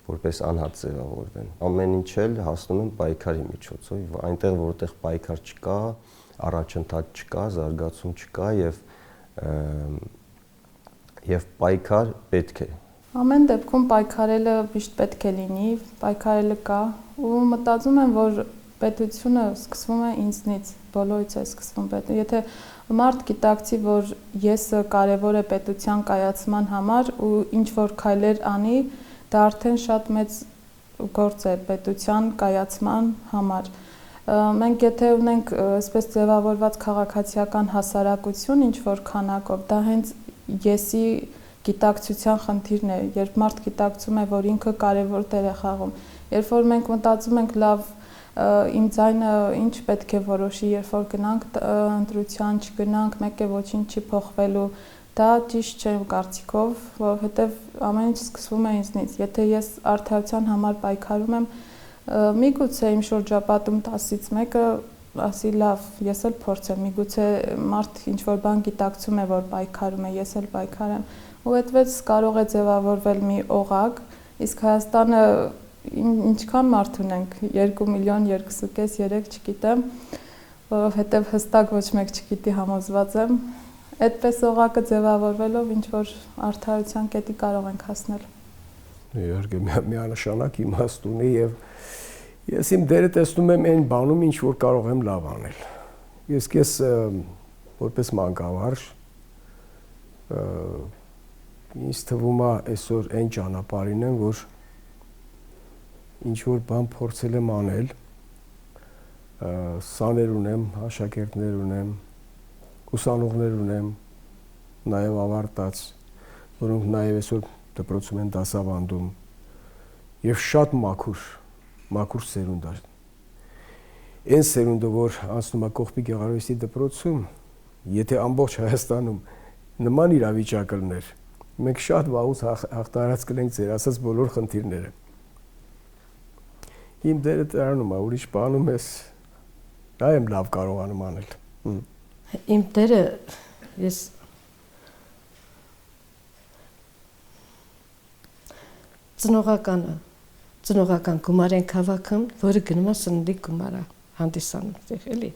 որպես անհատ ձևավորվեն։ Ամեն ինչ էլ հասնում են պայքարի միջոցով, այնտեղ որտեղ պայքար չկա, առաջընթաց չկա, զարգացում չկա եւ պայքար պետք է։ Ամեն դեպքում պայքարելը միշտ պետք է լինի, պայքարելը կա ու մտածում եմ, որ պետությունը սկսվում է ինձնից, բոլորից է սկսվում պետը։ Եթե մարդ գիտակցի, որ եսը կարևոր է պետության կայացման համար ու ինչ որ քայլեր անի, դա արդեն շատ մեծ գործ է պետության կայացման համար։ Մենք եթե ունենք այսպես ձևավորված քաղաքացիական հասարակություն ինչ որ քանակով, դա հենց եսի գիտակցության խնդիրն է, երբ մարդ գիտակցում է, որ ինքը կարևոր դեր է խաղում։ Երբ որ մենք մտածում ենք լավ իմ ձայնը ինչ պետք է որոշի, երբ որ գնանք ընտրության, չգնանք, մեկ է ոչինչ չի փոխվելու, դա ճիշտ չէ կարծիքով, որովհետև ամեն ինչ սկսվում է ինձնից։ Եթե ես արդարության համար պայքարում եմ, միգուցե իմ շրջապատում 10-ից մեկը ասի լավ, ես էլ փորձեմ, միգուցե մարդ ինչ-որ բան գիտակցում է, որ պայքարում է, ես էլ պայքարեմ, ու այդպես կարող է ձևավորվել մի օղակ, իսկ Հայաստանը ինչքան մարդ ունենք, 2 միլիոն, 2.5, 3, չգիտեմ, որովհետև հստակ ոչ մեկ չգիտի, համոզված եմ, այդպես օղակը ձևավորվելով ինչ-որ արդարության կետի կարող ենք հասնել։ Իհարկե միանշանակ իմաստ ունի եւ ես իմ դերը տեսնում եմ այն բանում, ինչ որ կարող եմ լավ անել։ Ես որպես մանկավարժ ինձ թվում է այսօր այն ճանապարհին եմ, որ ինչ որ բան փորձել եմ անել, սաներ ունեմ, աշակերտներ ունեմ, ուսանողներ ունեմ, նաև ավարտած, որոնք նաև այսօր դպրոցում են դասավանդում եւ շատ մաքուր սերունդ է։ Այն սերունդը, որ անցնում է Կողբի Գեղարվեստի դպրոցում, եթե ամբողջ Հայաստանում նման իրավիճակ լիներ, մենք շատ վաղուց հաղթահարած կլենք ձեր ասած բոլոր խնդիրները։ Իմ դերը դրանում է, ուրիշ բանում ես, դա եմ լավ կարողանում անել։ Իմ դերը ես ծնողական գումար ենք հավաքում, որը գնում է սննդի գումարը հանդիսանում, էլի։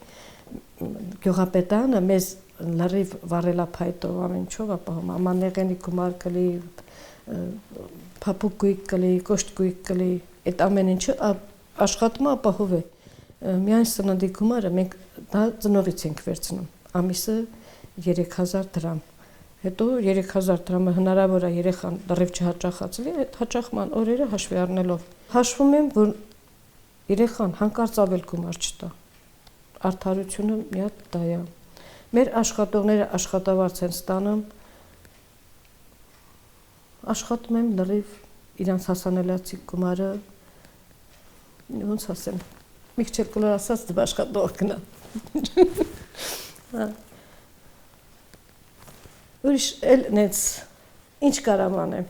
Գյուղապետարանը մեզ լրիվ վառելափայտով ամեն ինչով ապահովում, ամանեղենի գումար կլի, փափուկ գույք կլի, կոշտ գույք կլի, այդ ամեն ինչը աշխատում ապահով է։ Միայն սննդի գումարը մենք դա ծնողից ենք վերցնում, ամիսը 3000 դրամ։ Հետո 3000 դրամը հնարավոր է երեխան լրիվ չհաճախացվի, այդ հաճախման օրերը հաշվի առնելով։ Հաշվում եմ, որ երեխան հանկարծ ավել գումար չտա։ Արդարությունը մի հատ դա է։ Մեր աշխատողները աշխատավարձ են ստանում, աշխատում եմ լրիվ իրանց հասանելիացի գումարը, ոնց ասեմ, մի քիչ կլոր ասած դու աշխատող գնա։ Ուրիշ էլ նենց ինչ կարամ անեմ,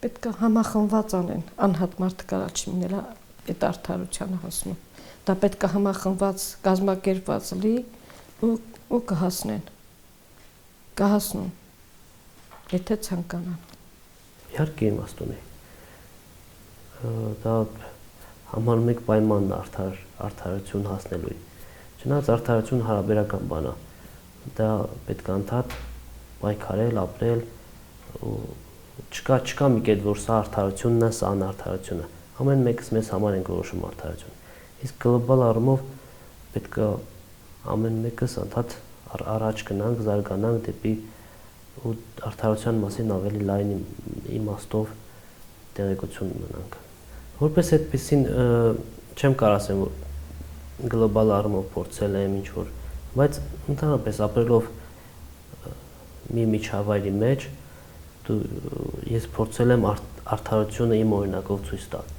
պետք է համախմբված անեն, անհատ մարդը կարա չմինել այդ արդարությանը հասնում։ Դա պետք է համախմբված, կազմակերպված լի ու կհասնեն։ Կհասնում, եթե ցանկանան։ Իհարկե իմաստ ունի։ Դա համարում եք պայմանն արդարություն հասնելու։ Չնայած արդարություն հարաբերական բան է։ Դա պետք է ընդհանուր պայքարել, ապրել ու չկա մի կետ, որ սա արդարությունն է, սա անարդարությունը։ Ամեն մեկս մեզ համար ենք որոշում արդարություն։ Իսկ գլոբալ առումով պետք է ամեն մեկս ընդհանուր առաջ գնանք, զարգանանք դեպի ու արդարության մասին ավելի լայն իմաստով տեղեկություն ունենանք։ Որպես այդպեսին չեմ կարող ասեմ, որ գլոբալ առումով փորձել եմ ինչ-որ, բայց ընդհանրապես ապրելով մի միջավայրի մեջ ես փորձել եմ արդարությունը իմ օրինակով ցույց տալ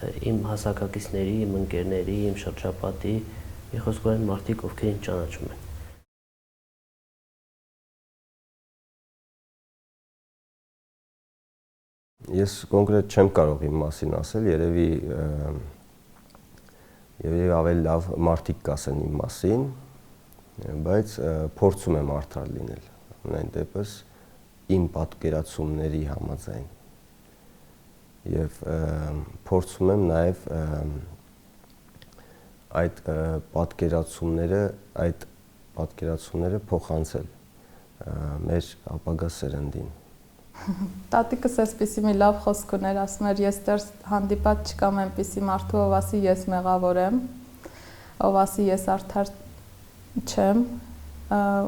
իմ հասակակիցների, իմ ընկերների, իմ շրջապատի, մի խոսքով այն մարդիկ, ովքեր ինձ ճանաչում են։ Ես կոնկրետ չեմ կարող իմ մասին ասել, երևի ավելի լավ մարդիկ կասեն իմ մասին, բայց փորձում եմ արդար լինել, ամենայն դեպս իմ պատկերացումների համաձայն եւ փորձում եմ նաեւ այդ պատկերացումները փոխանցել մեր ապագա սերնդին։ Տատիկս այսպեսի մի լավ խոսք ուներ, ասում էր, ես դեռ հանդիպած չկամ այնպեսի մարդու, ով ասի ես մեղավոր եմ, ով ասի ես արդար չեմ,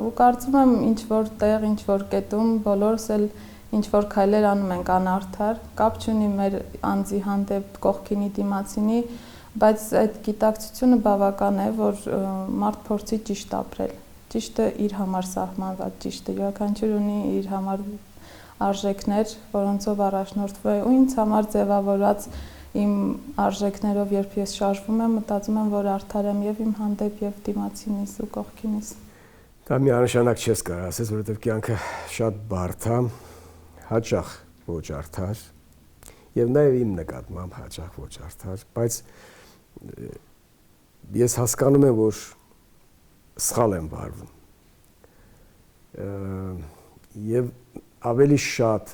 ու կարծում եմ ինչ որ տեղ, ինչ որ կետում բոլորս էլ ինչ որ քայլեր անում ենք անարդար, կապ չունի մեր անձի հանդեպ կողքինի դիմացինի, բայց այդ գիտակցությունը բավական է, որ մարդ փորձի ճիշտ ապրել։ Ճիշտը իր համար սահմանված ճիշտ է, յուրաքանչյուր ունի իր համար արժեքներ, որոնցով առաջնորդվում է ու ինձ համար ձևավորած իմ արժեքներով երբ ես շարժվում եմ, մտածում եմ, որ արդար եմ եւ իմ հանդեպ եւ դիմացինիս ու կողքինիս։ Դա միանշանակ չես կարող ասես, որովհետև կյանքը շատ բարդ է, հաճախ ոչ արդար եւ նաեւ իմ նկատմամբ հաճախ ոչ արդար, բայց ես հասկանում եմ, որ սխալ եմ վարվում։ Եվ ավելի շատ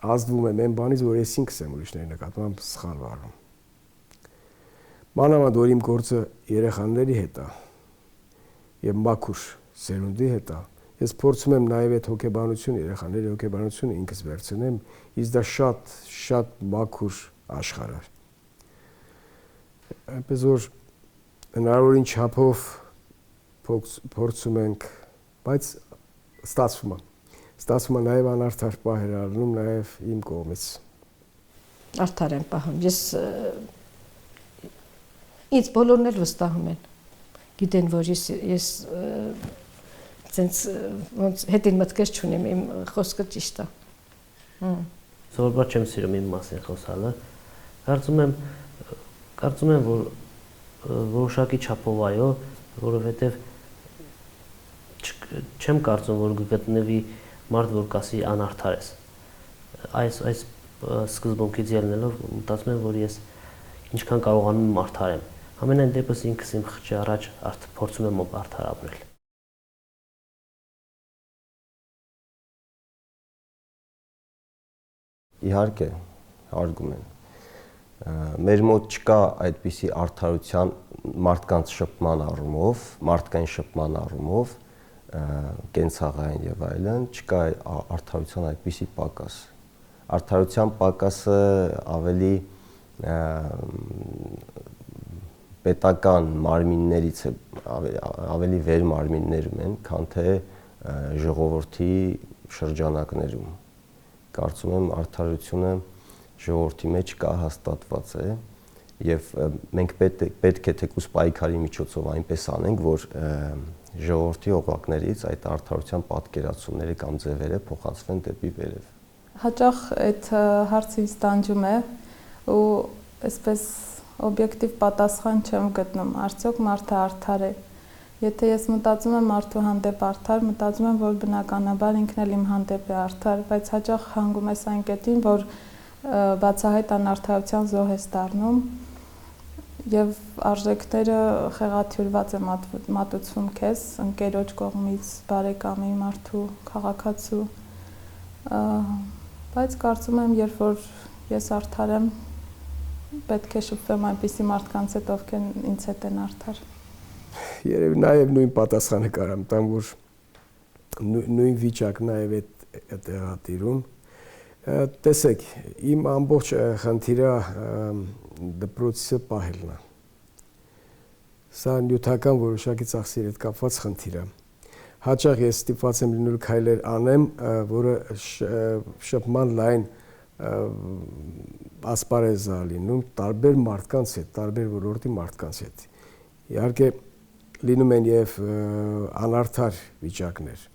ազդվում եմ այն բանից, որ ես ինքս եմ ուրիշների նկատմամբ սխալ վարվում։ Մանավանդ որ իմ գործը երեխաների հետ է եւ մաքուր սերունդի հետ է, ես փորձում եմ նաեւ այդ հոգեբանությունը, երեխաների հոգեբանությունը ինքս վերցնեմ, իսկ դա շատ մաքուր աշխարհ է։ Այնպես որ հնարավորին չափով փորձում ենք, բայց ստացվում է նաև անարդար պահեր առնում նաև իմ կողմից։ Արդար եմ պահում։ Ինձ բոլորն էլ վստահում են։ Գիտեն, որ ես ցենց ոնց հետին մտքեր չունեմ, իմ խոսքը ճիշտ է։ Սովորաբար չեմ սիրում իմ մասին խոսալը։ Կարծում եմ, որ որոշակի չափով այո, որովհետև չեմ կարծում, որ գտնվի մարդ, որ կասի անարդար ես։ Այս սկզբունքից ելնելով մտածում եմ, որ ես ինչքան կարողանում եմ արդար եմ։ Ամենայն դեպս ինքս իմ խղճի առաջ փորձում եմ արդար ապրել։ Իհարկե, հարգում եմ։ Մեր մոտ չկա այդպիսի արդարության մարդկանց շփման առումով, մարդկային շփման առումով, կենցաղային եւ այլն, չկա արդարության այդպիսի պակաս։ Արդարության պակասը ավելի պետական մարմիններից է, ավելի վեր մարմիններում են, քան թե ժողովրդի շրջանակներում։ Կարծում եմ արդարությունը ժողովրդի մեջ կա, հաստատված է եւ մենք պետք է թեկուզ պայքարի միջոցով այնպես անենք, որ ժողովրդի օղակներից այդ արդարության պատկերացումները կամ ձևերը փոխանցվեն դեպի վերև։ Հաճախ այդ հարցը ինձ տանջում է ու այսպես օբյեկտիվ պատասխան չեմ գտնում, արդյոք մարդը արդար է։ Եթե ես մտածում եմ մարդու հանդեպ արդար, մտածում եմ, որ բնականաբար ինքն էլ իմ հանդեպ է արդար, բայց հաճախ հանգում ես այն կետին, որ բացահայտ անարդարության զոհ ես դառնում եւ արժեքները խեղաթյուրված է մատուցվում քեզ ընկերոջ կողմից, բարեկամի, մարդու, քաղաքացու, բայց կարծում եմ, երբ որ ես արդար եմ, պետք է շփվեմ այնպիսի մարդկանց հետ, ովքեր ինձ հետ են արդար։ Երևի նաեւ նույն պատասխանը կարամ տամ, որ նույն վիճակն նաեւ այդ տեղատիրում։ Տեսեք, իմ ամբողջ խնդիրը դպրոցը պահելն է։ Սա նյութական որոշակի ծախսերի հետ կապված խնդիր է։ Հաճախ ես ստիպված եմ լինում քայլեր անեմ, որը շփման լայն ասպարեզ է լինում տարբեր մարդկանց հետ, տարբեր ոլորտի մարդկանց հետ։ Իհարկե լինում են եւ անարդար վիճակներ։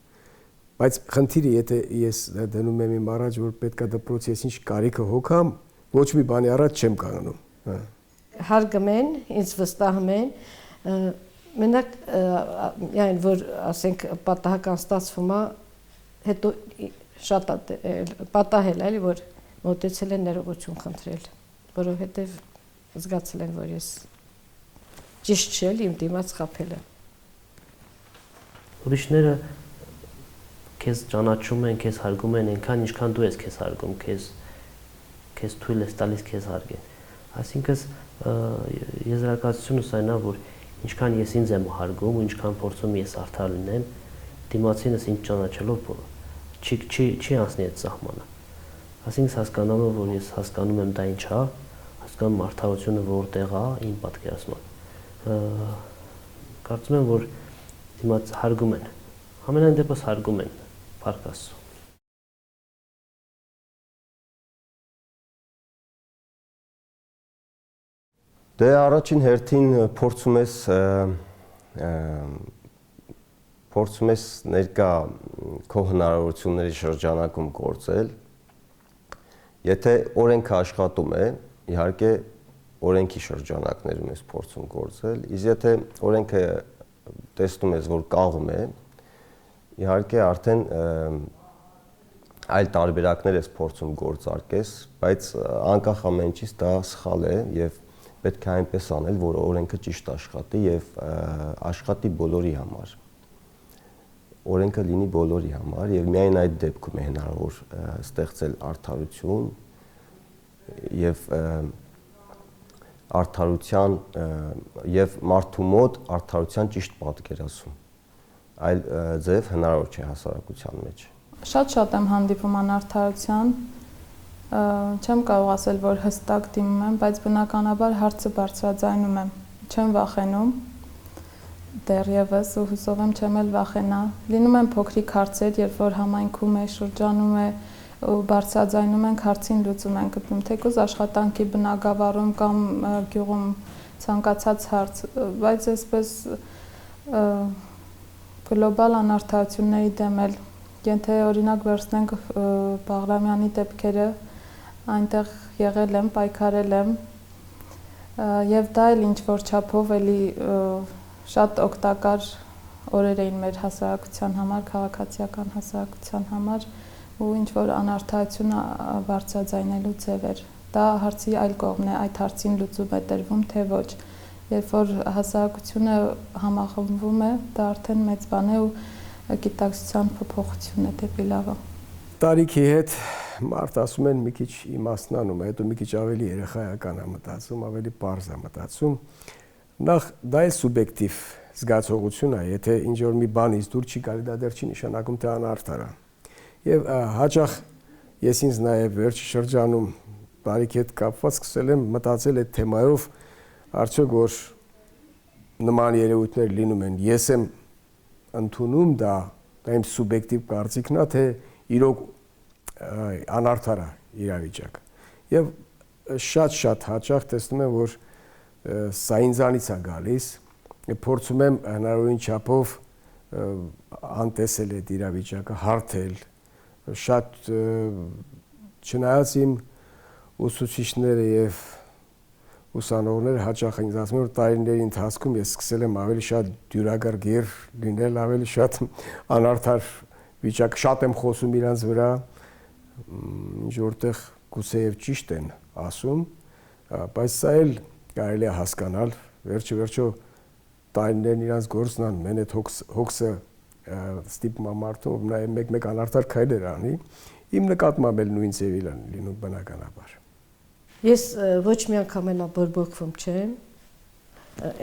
Բայց խնդիրը, եթե ես դնում եմ իմ առաջ, որ պետքա դպրոցի ես ինչ կարիքը հոգամ, ոչ մի բանի առաջ չեմ կանգնում։ Հարգում են, ինձ վստահում են, մենակ այն որ ասենք պատահական ստացվում է, հետո շատ պատահել էլի, որ մոտեցել են ներողություն խնդրել, որովհետև զգացել են, որ ես ճիշտ չէ, իմ դիմաց խաբել եմ։ Ուրիշները քեզ ճանաչում են, քեզ հարգում են, այնքան ինչքան դու ես քեզ հարգում, քեզ թույլ ես տալիս քեզ հարգեն։ Այսինքն եզրակացությունս այն է, որ ինչքան ես ինձ եմ հարգում ու ինչքան փորձում ես արդար լինեմ, դիմացինս ինձ ճանաչելով չի անցնի այդ սահմանը։ Այսինքն հասկանալով, որ ես հասկանում եմ դա ինչ է, հասկանում արդարությունը որտեղ է, իմ պատկերացմամբ։ Կարծում եմ, որ դիմաց հարգում են։ Ամենայն դեպս հարգում են, փառք Աստծո։ Դե առաջին հերթին փորձում ես ներկա քո հնարավորությունների շրջանակում գործել։ Եթե օրենքը աշխատում է, իհարկե օրենքի շրջանակներում ես փորձում գործել, իսկ եթե օրենքը տեսնում ես, որ կաղում է, իհարկե արդեն այլ տարբերակներ ես փորձում գործարկես, բայց անկախ ամեն ինչից դա սխալ է եւ պետք է այնպես անել, որ օրենքը ճիշտ աշխատի եւ աշխատի բոլորի համար։ Օրենքը լինի բոլորի համար եւ միայն այդ դեպքում է հնարավոր ստեղծել արդարություն եւ արդարության եւ մարդու մոտ արդարության ճիշտ պատկերացում։ Այլ ձև հնարավոր չէ հասարակության մեջ։ Շատ եմ հանդիպում անարդարության, չեմ կարող ասել, որ հստակ դիմում եմ, բայց բնականաբար հարցը բարձրաձայնում եմ, չեմ վախենում դեռևս ու հուսով եմ չեմ էլ վախենա։ Լինում են փոքրիկ հարցեր, երբ որ համայնքում է, շրջանում է ու բարձրաձայնում ենք, հարցին լուծում ենք գտնում, թեկուզ աշխատանքի բնագավառում կամ գյուղում ցանկացած հարց, բայց այսպես գլոբալ անարդարությունների դեմ էլ եթե օրինակ վերցնենք Բաղրամյանի դեպքերը, այնտեղ եղել եմ, պայքարել եմ եւ դա էլ ինչ որ չափով էլի շատ օգտակար օրեր էին մեր հասարակության համար, քաղաքացիական հասարակության համար ու ինչ որ անարդարությունը բարձրաձայնելու ձև էր։ Դա հարցի այլ կողմն է, այդ հարցին լուծում է տրվում, թե ոչ։ Երբ որ հասարակությունը համախմբվում է, դա արդեն մեծ բան է ու գիտակցության փոփոխություն է դեպի լավը։ Տարիքի հետ մարդ ասում են մի քիչ իմաստնանում է, հետո մի քիչ ավելի երեխայական է մտածում, ավելի պարզ է մտածում։ Նախ դա է սուբյեկտիվ զգացողություն է, եթե ինչ որ մի բանից դուր չի գալի, դա դեռ չի նշանակում թե անարդար է։ Եվ հաճախ ես ինձ նաև վերջի շրջանում տարիքի հետ կապված սկսել եմ մտածել այդ թեմայով, արդյոք որ նման երևույթներ լինում են, ես եմ ընդունում դա իմ սուբյեկտիվ կարծիքն է, թե իրոք անարդար է իրավիճակը։ Եվ շատ հաճախ տեսնում եմ, որ սա ինձանից է գալիս, փորձում եմ հնարավորին չափով անտեսել այդ իրավիճակը, հարթել, շատ չնայած իմ ուսուցիչները եւ ուսանողները հաճախ ինձ ասում են, որ տարիների ընթացքում ես սկսել եմ ավելի շատ դյուրագիր լինել, ավելի շատ անարդար վիճակ, շատ եմ խոսում իրանց վրա, ինչ որտեղ գուցեև ճիշտ են ասում, բայց սա էլ կարելի է հասկանալ, վերջո տարիներն իրանց գործն անում են, այդ հոգսը ստիպում է մարդուն նաև մեկ անարդար քայլեր անի, իմ նկատմամբ էլ նույն ձևի լինում բնականաբար։ Ես ոչ մի անգամ էլ բորբոքվում չեմ,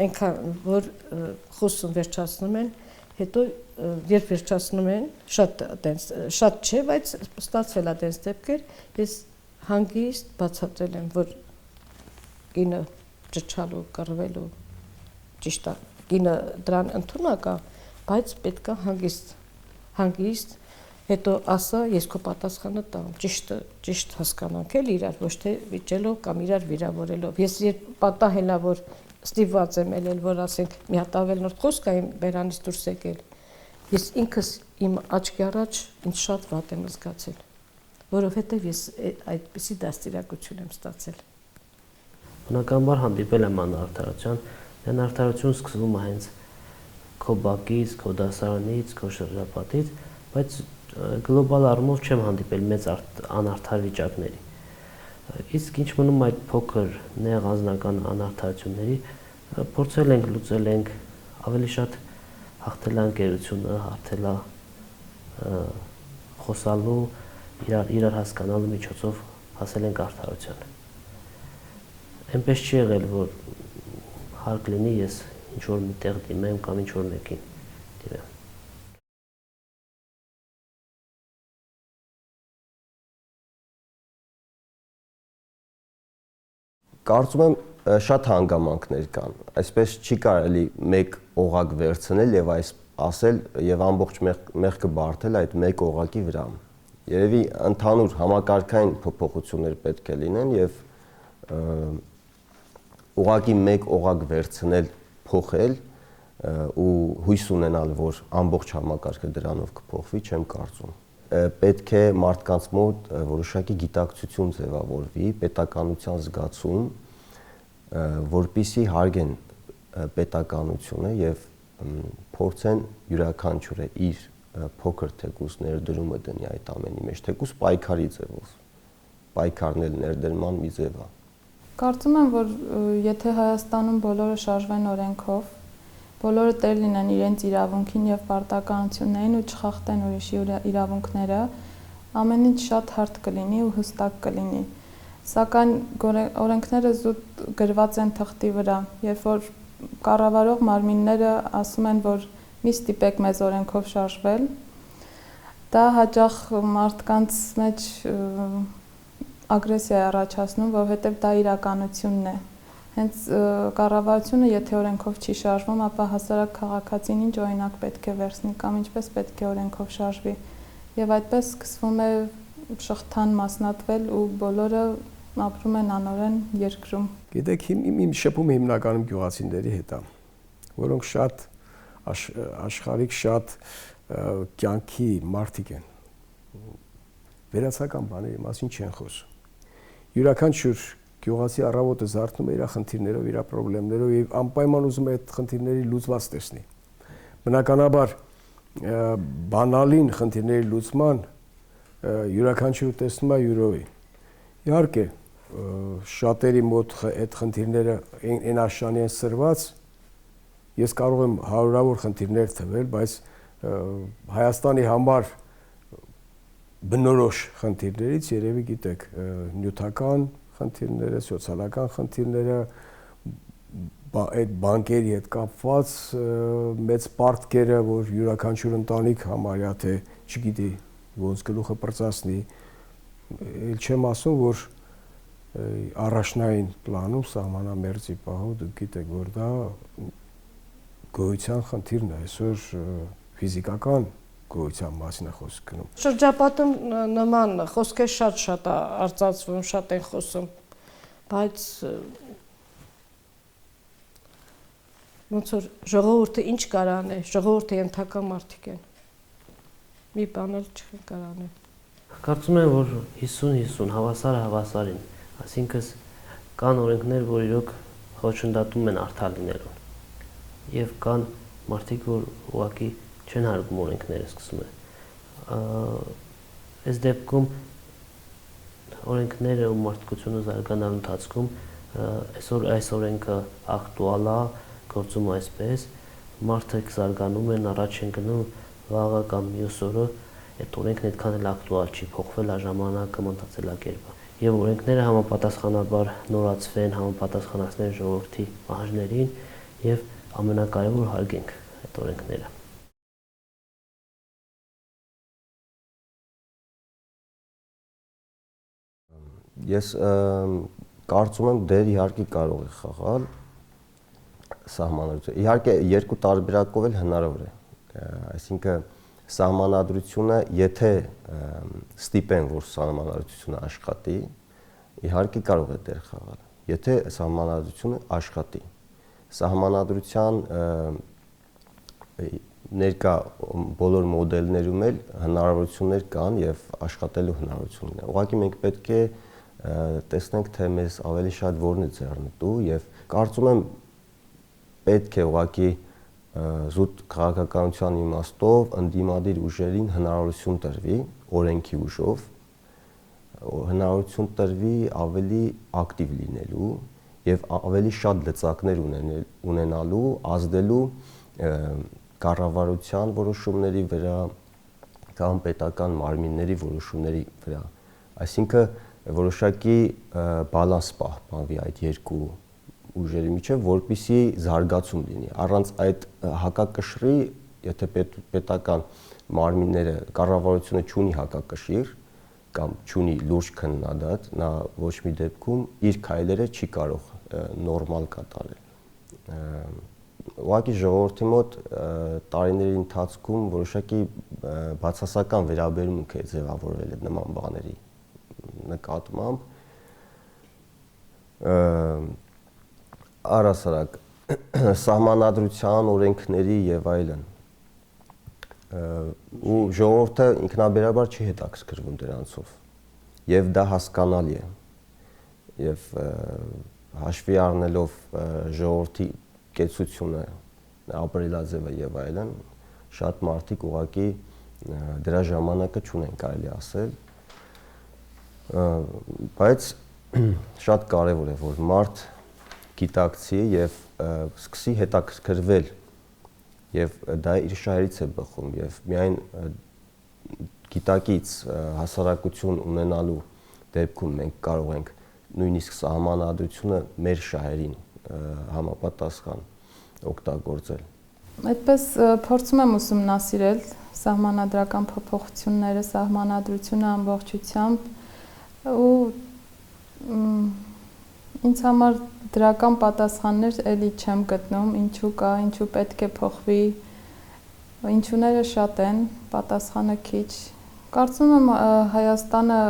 այնքան որ խոսում վերջացնում են, հետո երբ վերջացնում են, շատ չէ, բայց ստացվել է դες դեպքեր, ես հանգիստ բացատրել եմ, որ կինը ճչալու, կռվելու ճիշտ է, կինը դրան ընդունակ է, բայց պետք է հանգիստ, հետո ասա, ես քո պատասխանը տամ, ճիշտ հասկանանք էլ իրար, ոչ թե վիճելով կամ իրար վիրավորելով։ Ես երբ պատահել է, որ ստիպված եմ ելել, որ ասենք մի հատ ավելնորդ խոսք է իմ բերանից դուրս եկել, ես ինքս իմ աչքի առաջ ինձ շատ վատ եմ զգացել, որովհետև ես այդպիսի դաստիարակություն եմ ստացել։ Բնականաբար հանդիպել եմ անարդարության, անարդարություն սկսվում է հենց քո բակից, քո դասարանից, քո շրջապատից, բայց գլոբալ առումով չեմ հանդիպել մեծ անարդար վիճակների։ Իսկ ինչ մնում այդ փոքր նեղ անձնական անարդարությունների, փորձել ենք, լուծել ենք, ավելի շատ հաղթել ընկերությունը, հաղթել խոսալու, իրար հասկանալու միջոցով հասել ենք արդարության։ Այնպես չի եղել, որ հարկ լինի ես ինչ-որ մի տեղ դիմեմ կամ ինչ-որ մեկին դիմեմ։ Կարծում եմ շատ հանգամանքներ կան, այսպես չի կարելի մեկ օղակ վերցնել եւ ասել եւ ամբողջ մեղքը բարթել այդ մեկ օղակի վրա։ Երևի ընդհանուր համակարգային փոփոխություններ պետք է լինեն եւ ուղղակի մեկ օղակ վերցնել, փոխել ու հույս ունենալ, որ ամբողջ համակարգը դրանով կփոխվի, չեմ կարծում։ պետք է մարդկանց մոտ որոշակի գիտակցություն ձևավորվի, պետականության զգացում, որպիսի հարգեն պետականությունը եւ փորձեն յուրաքանչյուրը իր փոքր թեկուս ներդրումը դնի այդ ամենի մեջ, թեկուս պայքարի ձևով, պայքարն էլ ներդրման մի ձև է։ Կարծում եմ, որ եթե Հայաստանում բոլորը շարժվեն օրենքով, բոլորը տեր լինեն իրենց իրավունքին եւ պարտականություններին ու չխախտեն ուրիշի իրավունքները, ամեն ինչ շատ հարթ կլինի ու հստակ կլինի։ Սակայն օրենքները զուտ գրված են թղթի վրա, երբ որ կառավարող մարմինները ասում են, որ մի ստիպեք մեզ օրենքով շարժվել, դա հաճախ մարդկանց մեջ ագրեսիա է առաջացնում, որովհետև դա իրականությունն է։ Հենց կառավարությունը, եթե օրենքով չի շարժվում, ապա հասարակ քաղաքացին ինչ օրինակ պետք է վերցնի կամ ինչպես պետք է օրենքով շարժվի։ Եվ այդպես սկսվում է շղթան մասնատվել ու բոլորը ապրում են անօրեն երկրում։ Գիտեք, իմ շփումը հիմնականում գյուղացիների հետ է, որոնք շատ աշխարհիկ, շատ կյանքի մարդիկ են։ Վերացական բաների մասին չեն խոսում։ Յուրաքանչյուր գյուղացի առավոտը զարթնում է իր խնդիրներով, իր խնդիրներով եւ անպայման ուզում է այդ խնդիրների լուծված տեսնի։ Բնականաբար բանալին խնդիրների լուծման յուրաքանչյուրը տեսնում է յուրովի։ Իհարկե, շատերի մոտ այդ խնդիրները այն աշանի են սրված, ես կարող եմ հարյուրավոր խնդիրներ թվել, բայց Հայաստանի համար բնորոշ խնդիրներից երևի գիտեք, նյութական խնդիրները, սոցիալական խնդիրները, այդ բանկերի հետ կապված մեծ պարտքերը, որ յուրաքանչյուր ընտանիք համարյա թե չգիտի ոնց գլուխը պրծացնի, էլ չեմ ասում, որ առաջնային պլանում սահմանամերձի պահով դուք գիտեք, որ դա գոյության խնդիրն է, այսօր ֆիզիկական գոյության մասին է խոսք գնում։ Շրջապատում նման խոսքեր շատ արծացվում, շատ են խոսում, բայց ոնց որ ժողովուրդը ինչ կարող անե, ժողովուրդը ենթակա մարդիկ են։ Մի բան էլ չեն կարող անել։ Կարծում եմ, որ 50-50 հավասարը հավասարին, այսինքն կան օրենքներ, որ իրոք խոչընդոտում են արդար լինելուն, եւ կան մարդիկ, որ ուղղակի չեն հարգում օրենքները, սկսում է։ Այս դեպքում օրենքները ու մարդկությունը զարգանալու ընթացքում այսօր այս օրենքը ակտուալ է, գործում այսպես, մարդը զարգանում են, առաջ են գնում, վաղը կամ մյուս օրը այդ օրենքն այդքան էլ ակտուալ չի, փոխվել է ժամանակը, մտածելակերպը։ Եվ օրենքները համապատասխանաբար նորացվեն, համապատասխանացնեն ժողովրդի պահանջներին եւ ամենակարևորը հարգենք այդ օրենքները։ Ես կարծում եմ դեր իհարկե կարող է խաղալ սահմանադրությունը։ Իհարկե երկու տարբերակով էլ հնարավոր է։ Այսինքն սահմանադրությունը, եթե ստիպեն, որ սահմանադրությունը աշխատի, իհարկե կարող է դեր խաղալ։ Եթե սահմանադրությունը աշխատի, սահմանադրության ներկա բոլոր մոդելներում էլ հնարավորություններ կան եւ աշխատելու հնարավորություն կա։ Ուղղակի մենք պետք է տեսնենք, թե մեզ ավելի շատ որն է ձեռնտու եւ կարծում եմ պետք է ուղղակի զուտ քաղաքականության իմաստով ընդդիմադիր ուժերին հնարավորություն տրվի օրենքի ուժով, հնարավորություն տրվի ավելի ակտիվ լինելու եւ ավելի շատ լծակներ ունենալու, ազդելու կառավարության որոշումների վրա կամ պետական մարմինների որոշումների վրա։ Այսինքն որոշակի բալանս պահպանվի այդ երկու ուժերի միջև, որպեսզի զարգացում լինի։ Առանց այդ հակակշռի, եթե պետական մարմինները կառավարությունը չունի հակակշիռ կամ չունի լուրջ քննադատ, նա ոչ մի դեպքում իր քայլերը չի կարող նորմալ կատարել։ Ուղղակի ժողովրդի մոտ տարիների ընթացքում որոշակի բացասական վերաբերմունք է ձևավորվել այդ նման բաների նկատմամբ։ Առհասարակ սահմանադրության օրենքների եւ այլն ու ժողովուրդը ինքնաբերաբար չի հետաքրքրվում դրանցով եւ դա հասկանալի է եւ հաշվի առնելով ժողովրդի կեցությունը, ապրելաձևը եւ այլն, շատ մարդիկ ուղղակի դրա ժամանակը չունեն, կարելի ասել, բայց շատ կարեւոր է, որ մարդ գիտակցի եւ սկսի հետաքրքրվել եւ դա իր շահերից է բխում եւ միայն գիտակից հասարակություն ունենալու դեպքում մենք կարող ենք նույնիսկ սահմանադրությունը մեր շահերին համապատասխան օգտագործել։ Այդպես փորձում եմ ուսումնասիրել սահմանադրական փոփոխությունները, սահմանադրությունը ամբողջությամբ ու ինձ համար դրական պատասխաններ էլի չեմ գտնում, ինչու կա, ինչու պետք է փոխվի, ինչուները շատ են, պատասխանը քիչ։ Կարծում եմ Հայաստանը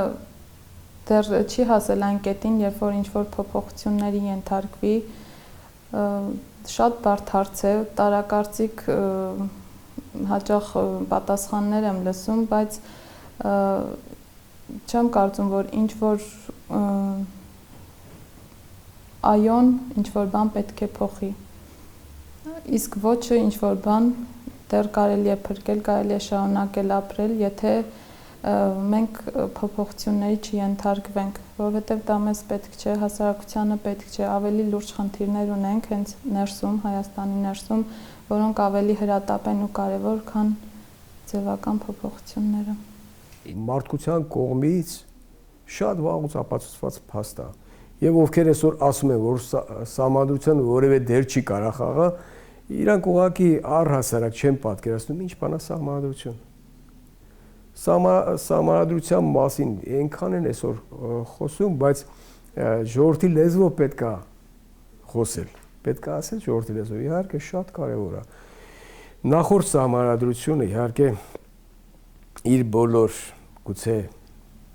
դեռ չի հասել այն կետին, երբ որ ինչ-որ փոփոխությունների ենթարկվի, շատ բարդ հարց է, տարակարծիք հաճախ պատասխաններ եմ լսում, բայց չեմ կարծում, որ ինչ-որ այոն ինչ-որ բան պետք է փոխի, իսկ ոչը ինչ-որ բան դեռ կարելի է փրկել, կարելի է շարունակել ապրել, եթե մենք փոփոխությունների չենթարկվենք, որովհետև դա մեզ պետք չէ, հասարակությանը պետք չէ, ավելի լուրջ խնդիրներ ունենք հենց ներսում, Հայաստանի ներսում, որոնք ավելի հրատապ են ու կարևոր, քան ձևական փոփոխությունները։ Մարդկության կողմից շատ վաղուց ապացուցված փաստ է, եւ ովքեր այսօր ասում են, որ սահմանադրության որևէ դեր չի կարող խաղա, իրանք ուղղակի առհասարակ չեն պատկերացնում ինչ բան է սահմանադրություն։ Սահմանադրության մասին այնքան են այսօր խոսում, բայց ժողովրդի լեզվով պետք է խոսել, պետք է ասել ժողովրդի լեզվով, իհարկե շատ կարևոր է։ Նախորդ սահմանադրությունը իհարկե իր բոլոր գուցե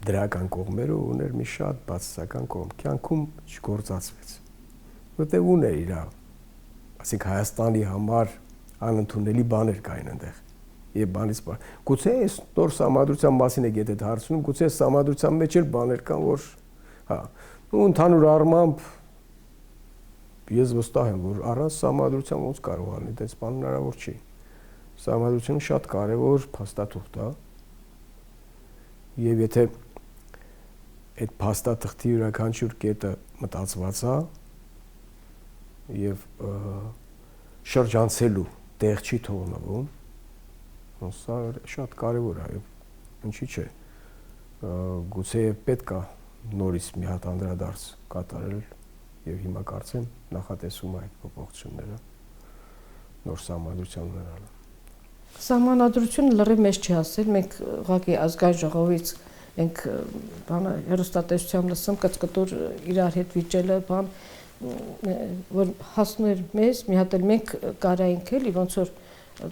դրական կողմերը ուներ մի շատ բացասական կողմ, կյանքում չգործածվեց, որտեղ ուներ իր, ասենք Հայաստանի համար անընդունելի բաներ կային այնտեղ։ Եվ բանից բան։ Գուցե այս նոր սահմանադրության մասին եք եթե հարցնում, գուցե սահմանադրության մեջ էլ բաներ կան, որ հա, ու ընդհանուր առմամբ ես վստահ եմ, որ առանց սահմանադրության ոնց կարող ալնի, դες բան հնարավոր չի։ Սահմանադրությունը շատ կարևոր փաստաթուղթ է։ Եվ եթե այդ փաստաթղթի յուրաքանչյուր կետը մտածված է եւ շրջանցելու տեղ չի թողնվում, սա շատ կարևոր է, ինչի՞ չէ, գուցե պետք է նորից մի հատ անդրադարձ կատարել եւ հիմա կարծեմ նախատեսում այդ փոփոխությունները նոր սահմանադրության ունենալը։ Սահմանադրությունը լրիվ մեզ չի հասել, մենք ուղղակի ազգային ժողովից ենք բանը հեռուստատեսությամբ լսում կծկտուր իրար հետ վիճելը, բան որ հասնում էր մեզ, մի հատ էլ մենք կարայինք էլի ոնց որ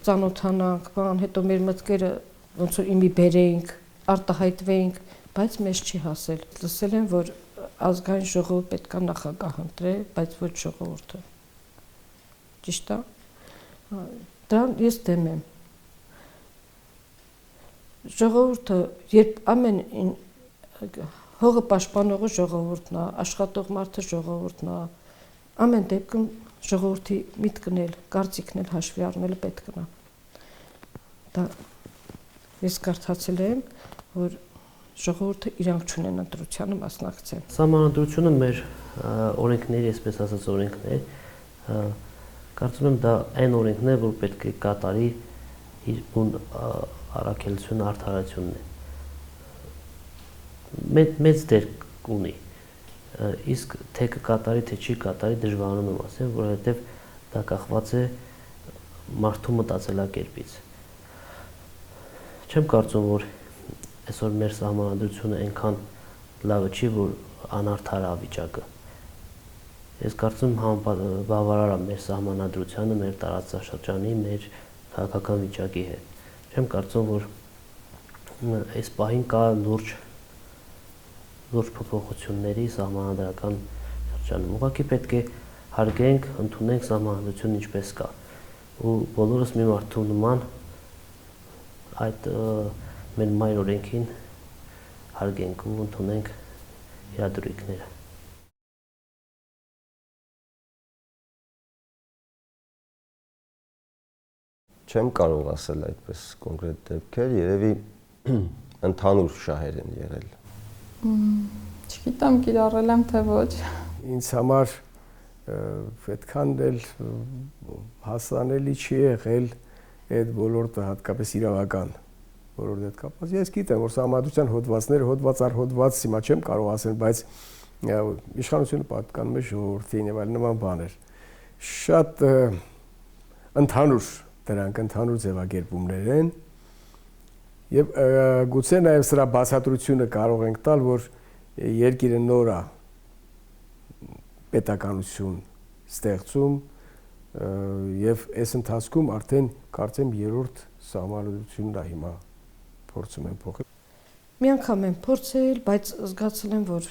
ծանոթանանք, բան, հետո մեր մտքերը ոնց որ իմի բերեինք, արտահայտվեինք, բայց մեզ չի հասել։ Լսել եմ, որ ազգային ժողովը պետք է նախագահ ընտրի, բայց ոչ ժողովուրդը։ Ճիշտ է։ Դրան ես դեմ եմ։ Ժողովուրդը, երբ ամեն հողը պաշտպանողը ժողովուրդն է, աշխատող մարդը ժողովուրդն է, ամեն դեպքում ժողովրդի միտքն էլ, կարծիքն էլ հաշվի առնելը պետք է։ Դա ես կարդացել եմ, որ ժողովուրդը իրանք չունեն ընտրությանը մասնակցեն։ Սահմանադրությունը մեր օրենքների, այսպես ասած օրենքներ, կարծում եմ դա այն օրենքն է, որ պետք է կատարի իր բուն առաքելությունը, արդարությունն է։ Մեծ դեր ունի, իսկ թե կկատարի, թե չի կատարի դժվարանում եմ ասել, որովհետև դա կախված է մարդու մտածելակերպից։ Չեմ կարծում, որ այսօր մեր սահմանադրությունը այնքան լավը չի, որ անարդար է վիճակը։ Ես կարծում եմ բավարար է մեր սահմանադրությանը, մեր տարածաշրջանի, մեր քաղաքական վիճակի հետ։ Չեմ կարծում, որ այս պահին կա լուրջ փոփոխությունների սահմանադրական շրջանում։ Ուղղակի պետք է հարգենք, ընդունենք սահմանադրությունը ինչպես կա։ Ու բոլորս մի մարդու նման այդ մեր մայր օրենքին հարգենք ու ընդունենք իրադրույքները։ Չեմ կարող ասել այդպես կոնկրետ դեպքեր, երևի ընդհանուր շահեր են եղել։ Չգիտեմ, կիրառել եմ թե ոչ։ Ինձ համար այդքան էլ հասանելի չի եղել այդ ոլորտը, հատկապես իրավական ոլորտի հետ կապված։ Ես գիտեմ, որ սահմանադրության հոդվածները հոդված առ հոդված հիմա չեմ կարող ասել, բայց իշխանությունը պատկանում է ժողովրդին եւ այլ նման բաներ։ Շատ ընդհանուր դրանք ընդհանուր ձևակերպումներ են եւ գուցե նաեւ սրա բացատրությունը կարող ենք տալ, որ երկիրը նոր է պետականություն ստեղծում եւ այս ընթացքում արդեն կարծեմ երրորդ սահմանադրությունն է հիմա փորձում են փոխել։ Մի անգամ եմ փորձել, բայց զգացել եմ, որ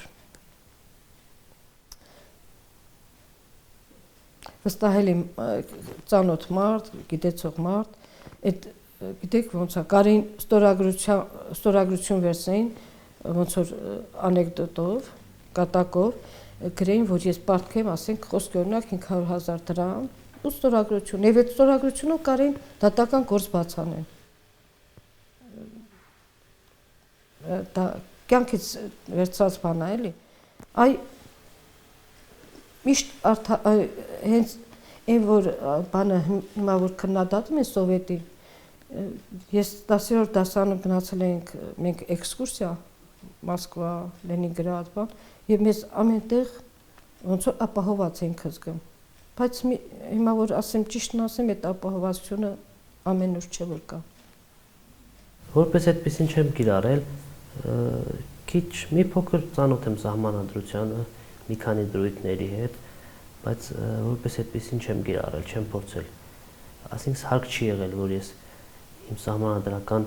վստահել եմ ծանոթ մարդ, գիտեցող մարդ, այդ գիտեք ոնց է, կարին ստորագրություն վերցնեին, ոնց որ անեկդոտով, կատակով, գրեին, որ ես պարտքեմ, ասենք, խոսքի օրինակ 500,000 դրամ, ու ստորագրություն, եւ այդ ստորագրությունով կարին դատական գործ բացանեն։ Դա կյանքից վերցած բան է, էլի։ Այ միշտ հենց այն որ բանը հիմա որ քննադատում են սովետին, ես 10-րդ դասարանում գնացել ենք մենք էքսկուրսիա Մոսկվա, Լենինգրադ, բան, եւ մեզ ամենտեղ ոնց որ ապահոված ենք զգում։ Բայց հիմա որ ասեմ ճիշտն ասեմ, այդ ապահովվածությունը ամենուր չէ որ կա։ Որպես այդպեսին չեմ կիրառել, քիչ մի փոքր ծանոթ եմ սահմանադրությանը, մի քանի դրույթների հետ, բայց որպես այդպեսին չեմ կիրառել, չեմ փորձել։ Այսինքն հարկ չի եղել, որ ես իմ սահմանադրական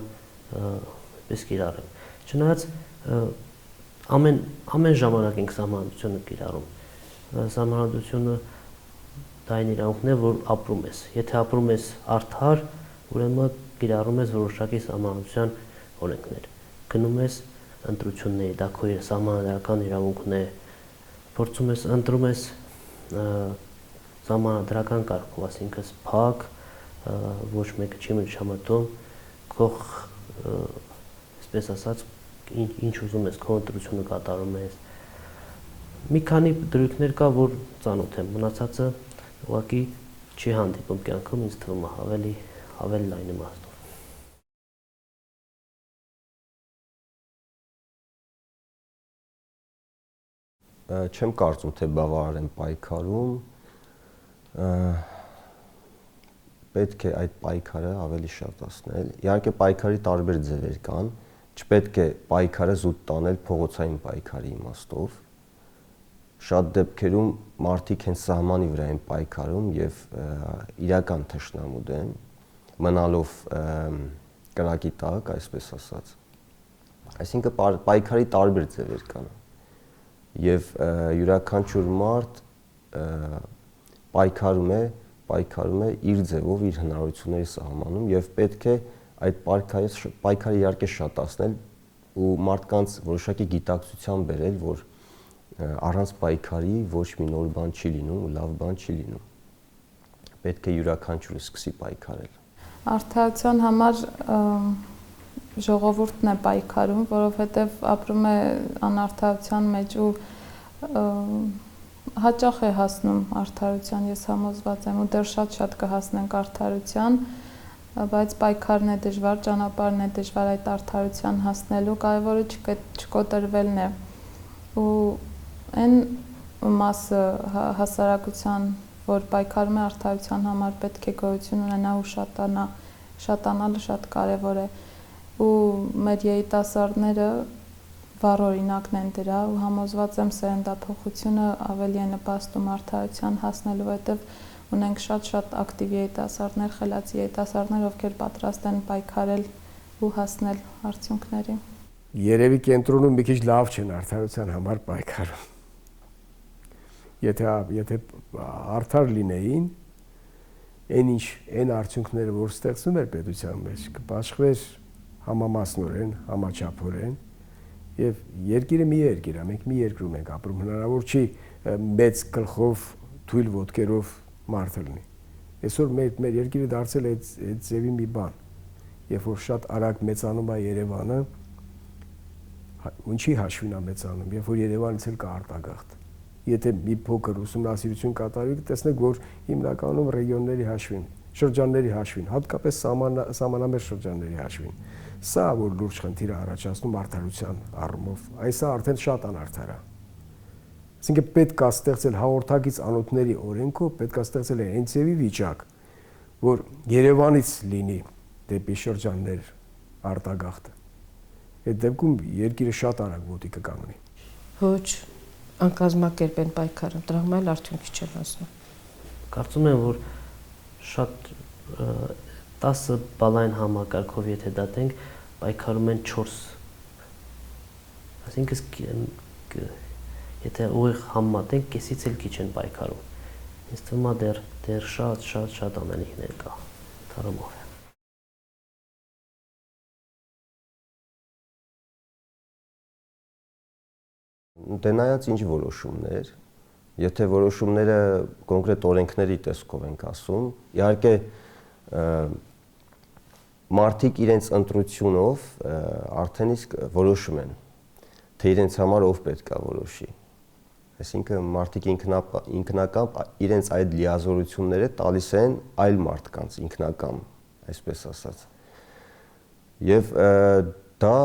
այդպես կիրառեմ։ Չնայած ամեն ժամանակ ենք սահմանադրությունը կիրառում։ Սահմանադրությունը դա այն իրավունքն է, որ ապրում ես։ Եթե ապրում ես արդար, ուրեմն կիրառում ես որոշակի սահմանադրության օրենքներ։ Գնում ես ընտրությունների, դա քո սահմանադրական իրավունքն է։ Փորձում ես ընտրում ես սահմանադրական կարգով, այսինքն փակ, ոչ մեկը չի միջամտում, քո այսպես ասած ինչ ուզում ես, քո ընտրությունը կատարում ես։ Մի քանի դրույթներ կա, որ ծանոթ եմ, մնացածը ուղղակի չի հանդիպում կյանքում, ինձ թվում է ավելի լայն իմաստով։ Չեմ կարծում, թե բավարար եմ պայքարում, պետք է այդ պայքարը ավելի շատացնել։ Իհարկե պայքարի տարբեր ձևեր կան, չպետք է պայքարը զուտ տանել փողոցային պայքարի իմաստով։ Շատ դեպքերում մարդիկ հենց սահմանի վրա են պայքարում եւ իրական թշնամու դեմ, մնալով կրակի տակ, այսպես ասած։ Այսինքն պայքարի տարբեր ձևեր կան։ Եվ յուրաքանչյուր մարդ պայքարում է իր ձևով, իր հնարավորությունների սահմանում եւ պետք է այդ պայքարը իհարկե շատացնել ու մարդկանց որոշակի գիտակցության բերել, որ առանց պայքարի ոչ մի նոր բան չի լինում ու լավ բան չի լինում։ Պետք է յուրաքանչյուրը սկսի պայքարել։ Արդարության համար ժողովուրդն է պայքարում, որովհետև ապրում է անարդարության մեջ ու հաճախ է հասնում արդարության, ես համոզված եմ ու դեռ շատ կհասնենք արդարության, բայց պայքարն է դժվար, ճանապարհն է դժվար այդ արդարության հասնելու, կարևորը չկոտրվելն է։ Ու այն մասը հասարակության, որ պայքարում է արդարության համար, պետք է գոյություն ունենա ու շատանալը շատ կարևոր է։ Ու մեր երիտասարդները վառ օրինակն են դրա ու համոզված եմ սերնդափոխությունը ավելի է նպաստում արդարության հասնելու, որտեղ ունենք շատ ակտիվ երիտասարդներ, խելացի երիտասարդներ, ովքեր պատրաստ են պայքարել ու հասնել արդյունքների։ Երևի կենտրոնում մի քիչ լավ չեն արդարության համար պայքարում։ Եթե արդար լինեին, այն արդյունքները, որ ստեղծում էր պետության մեջ, կպաշխվեր համամասնորեն, համաչափորեն եւ երկիրը մի երկիր է, մենք մի երկրում ենք ապրում, հնարավոր չի մեծ գլխով, թույլ ոտքերով մարդ լինի։ Այսօր մեր երկիրը դարձել է այդ ձևի մի բան, երբ որ շատ արագ մեծանում է Երևանը, ինչի հաշվին է մեծանում, երբ որ Երևանից էլ կա արտագաղթ։ Եթե մի փոքր ուսումնասիրություն կատարվի, կտեսնեք, որ հիմնականում ռեգիոնների հաշվին, շրջանների հաշվին, հատկապես սահմանամերձ շրջանների հաշվին, սա որ լուրջ խնդիր է առաջացնում արդարության առումով, այսա արդեն շատ անարդար է։ Այսինքն պետք է ստեղծել հաղորդակից անոթների օրենքով, պետք է ստեղծել այն ձևի վիճակ, որ Երևանից լինի դեպի շրջաններ արտագաղթը։ Այդ դեպքում երկիրը շատ արագ ոտի կկանգնի։ Ոչ, անկազմակերպեն պայքարը, դրան այլ արդյունքի չեն հասնում։ Կարծում եմ, որ շատ 10 բալային համակարգով եթե դատենք, պայքարում են 4, այսինքն եթե ուղիղ համեմատենք, կեսից էլ քիչ են պայքարում։ Ինձ թվում է դեռ շատ անելիքներ կա թարմով։ Դե նայած ինչ որոշումներ, եթե որոշումները կոնկրետ օրենքների տեսքով ենք ասում, իհարկե մարդիկ իրենց ընտրությունով արդեն իսկ որոշում են, թե իրենց համար ով պետք է որոշի։ Այսինքն մարդիկ ինքնակամ իրենց այդ լիազորությունները տալիս են այլ մարդկանց ինքնակամ, այսպես ասած։ Եվ դա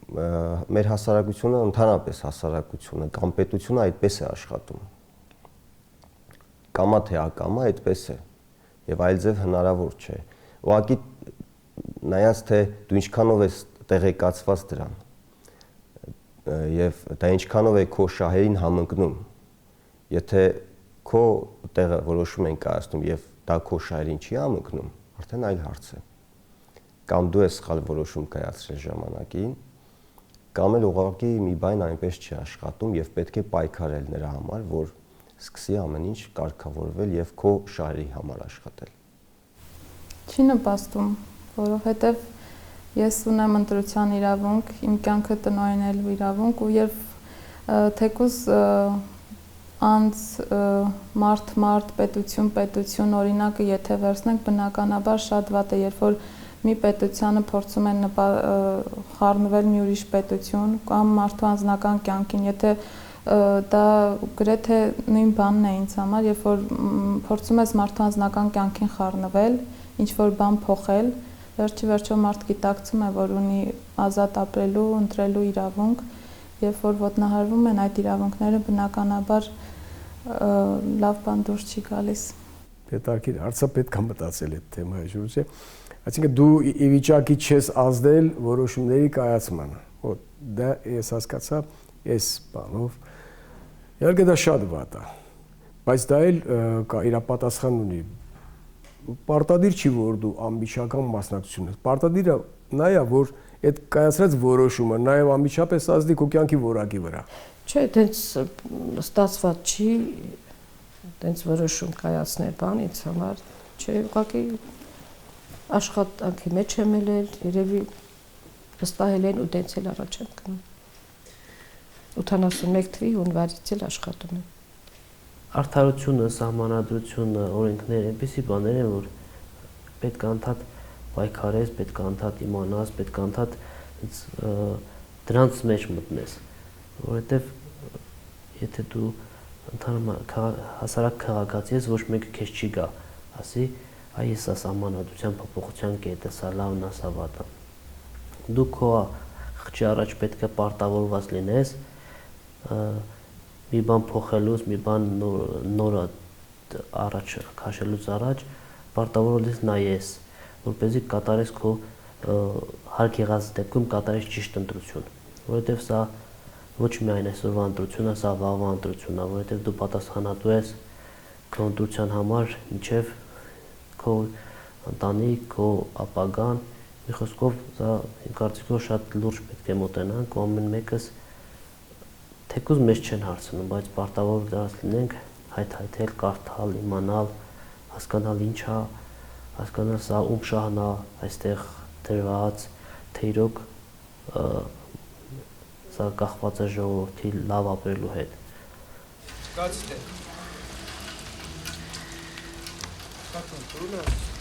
մեր հասարակությունը, ընդհանրապես հասարակությունը կամ պետությունը այդպես է աշխատում։ Կամա թե ակամա այդպես է եւ այլ ձև հնարավոր չէ։ Ուղղակի նայած թե դու ինչքանով ես տեղեկացված դրան եւ դա ինչքանով է քո շահերին համընկնում։ Եթե քո տեղը որոշում են կայացնում եւ դա քո շահերին չի համընկնում, արդեն այլ հարց է։ Կամ դու ես սխալ որոշում կայացրել ժամանակին, կամ էլ ուղղակի մի բան այնպես չի աշխատում եւ պետք է պայքարել նրա համար, որ սկսի ամեն ինչ կարգավորվել եւ քո շահերի համար աշխատել։ Չի նպաստում, որովհետեւ ես ունեմ ընտրության իրավունք, իմ կյանքը տնօրինելու իրավունք ու երբ թեկուզ անց մարդ պետություն օրինակը եթե վերցնենք բնականաբար շատ վատ է, երբ որ մի պետությանը փորձում են խառնվել մի ուրիշ պետություն կամ մարդու անձնական կյանքին, եթե դա գրեթե նույն բանն է ինձ համար, երբ որ փորձում ես մարդու անձնական կյանքին խառնվել, ինչ որ բան փոխել, վերջի մարդ գիտակցում է, որ ունի ազատ ապրելու, ընտրելու իրավունք, երբ որ ոտնահարվում են այդ իրավունքները, բնականաբար լավ բան դուրս չի գալիս։ Պետք է պետք է մտածել այդ թեմայի շուրջ։ Այսինքն դու ի վիճակի չես ազդել որոշումների կայացմանը։ Դա ես հասկացա այս բանով։ Իհարկե դա շատ վատ է, բայց դա էլ իր պատասխան ունի։ Պարտադիր չի, որ դու անմիջական մասնակցություն ես։ Պարտադիրը նա է, որ այդ կայացրած որոշումը նաև անմիջապես ազդի քո կյանքի որակի վրա։ Չէ, այդպես ստացված չի, այդպես որոշում կայացնել բան ինձ համար, չէ, ուղղակի աշխատանքի մեջ եմ ելել, երևի վստահել են ու դենց էլ առաջ եմ գնում։ 81 թվի հունվարից էլ աշխատում եմ։ Արդարությունը, սահմանադրությունը, օրենքները այնպիսի բաներ են, որ պետք է անդադ պայքարես, պետք է անդադ իմանաս, պետք է անդադ դրանց մեջ մտնես, որովհետև եթե դու ընդհանրապես հասարակ քաղաքացի ես, ոչ մեկը քեզ չի գա, ասի, այ ես սա սահմանադրության փոփոխության կետը, սա լավն է, սա վատը։ Դու քո խճի առաջ պետք է պարտավորված լինես մի բան փոխելուց, մի բան նորը առաջ քաշելուց առաջ պարտավորված նայես, որպեսզի կատարես քո հարկ եղած դեպքում կատարես ճիշտ ընտրություն, որովհետև սա ոչ միայն այսօրվա ընտրությունն է, սա վաղվա ընտրությունն է, որովհետև դու պատասխանատու ես քո ընտրության համար, մինչև քո ընտանիք, քո ապագան, մի խոսքով սա իմ կարծիքով շատ լուրջ պետք է մոտենանք, ու ամեն մեկս թեկուզ մեզ չեն հարցնում, բայց պարտավոր դրած լինենք հայթայթել, կարդալ, իմանալ, հասկանալ ինչ է, հասկանալ սա ում շահն է այստեղ դրված, թե իրոք սա կախված է ժողովրդի լավ ապրելու հետ։ Կացի թե։ Կացուն,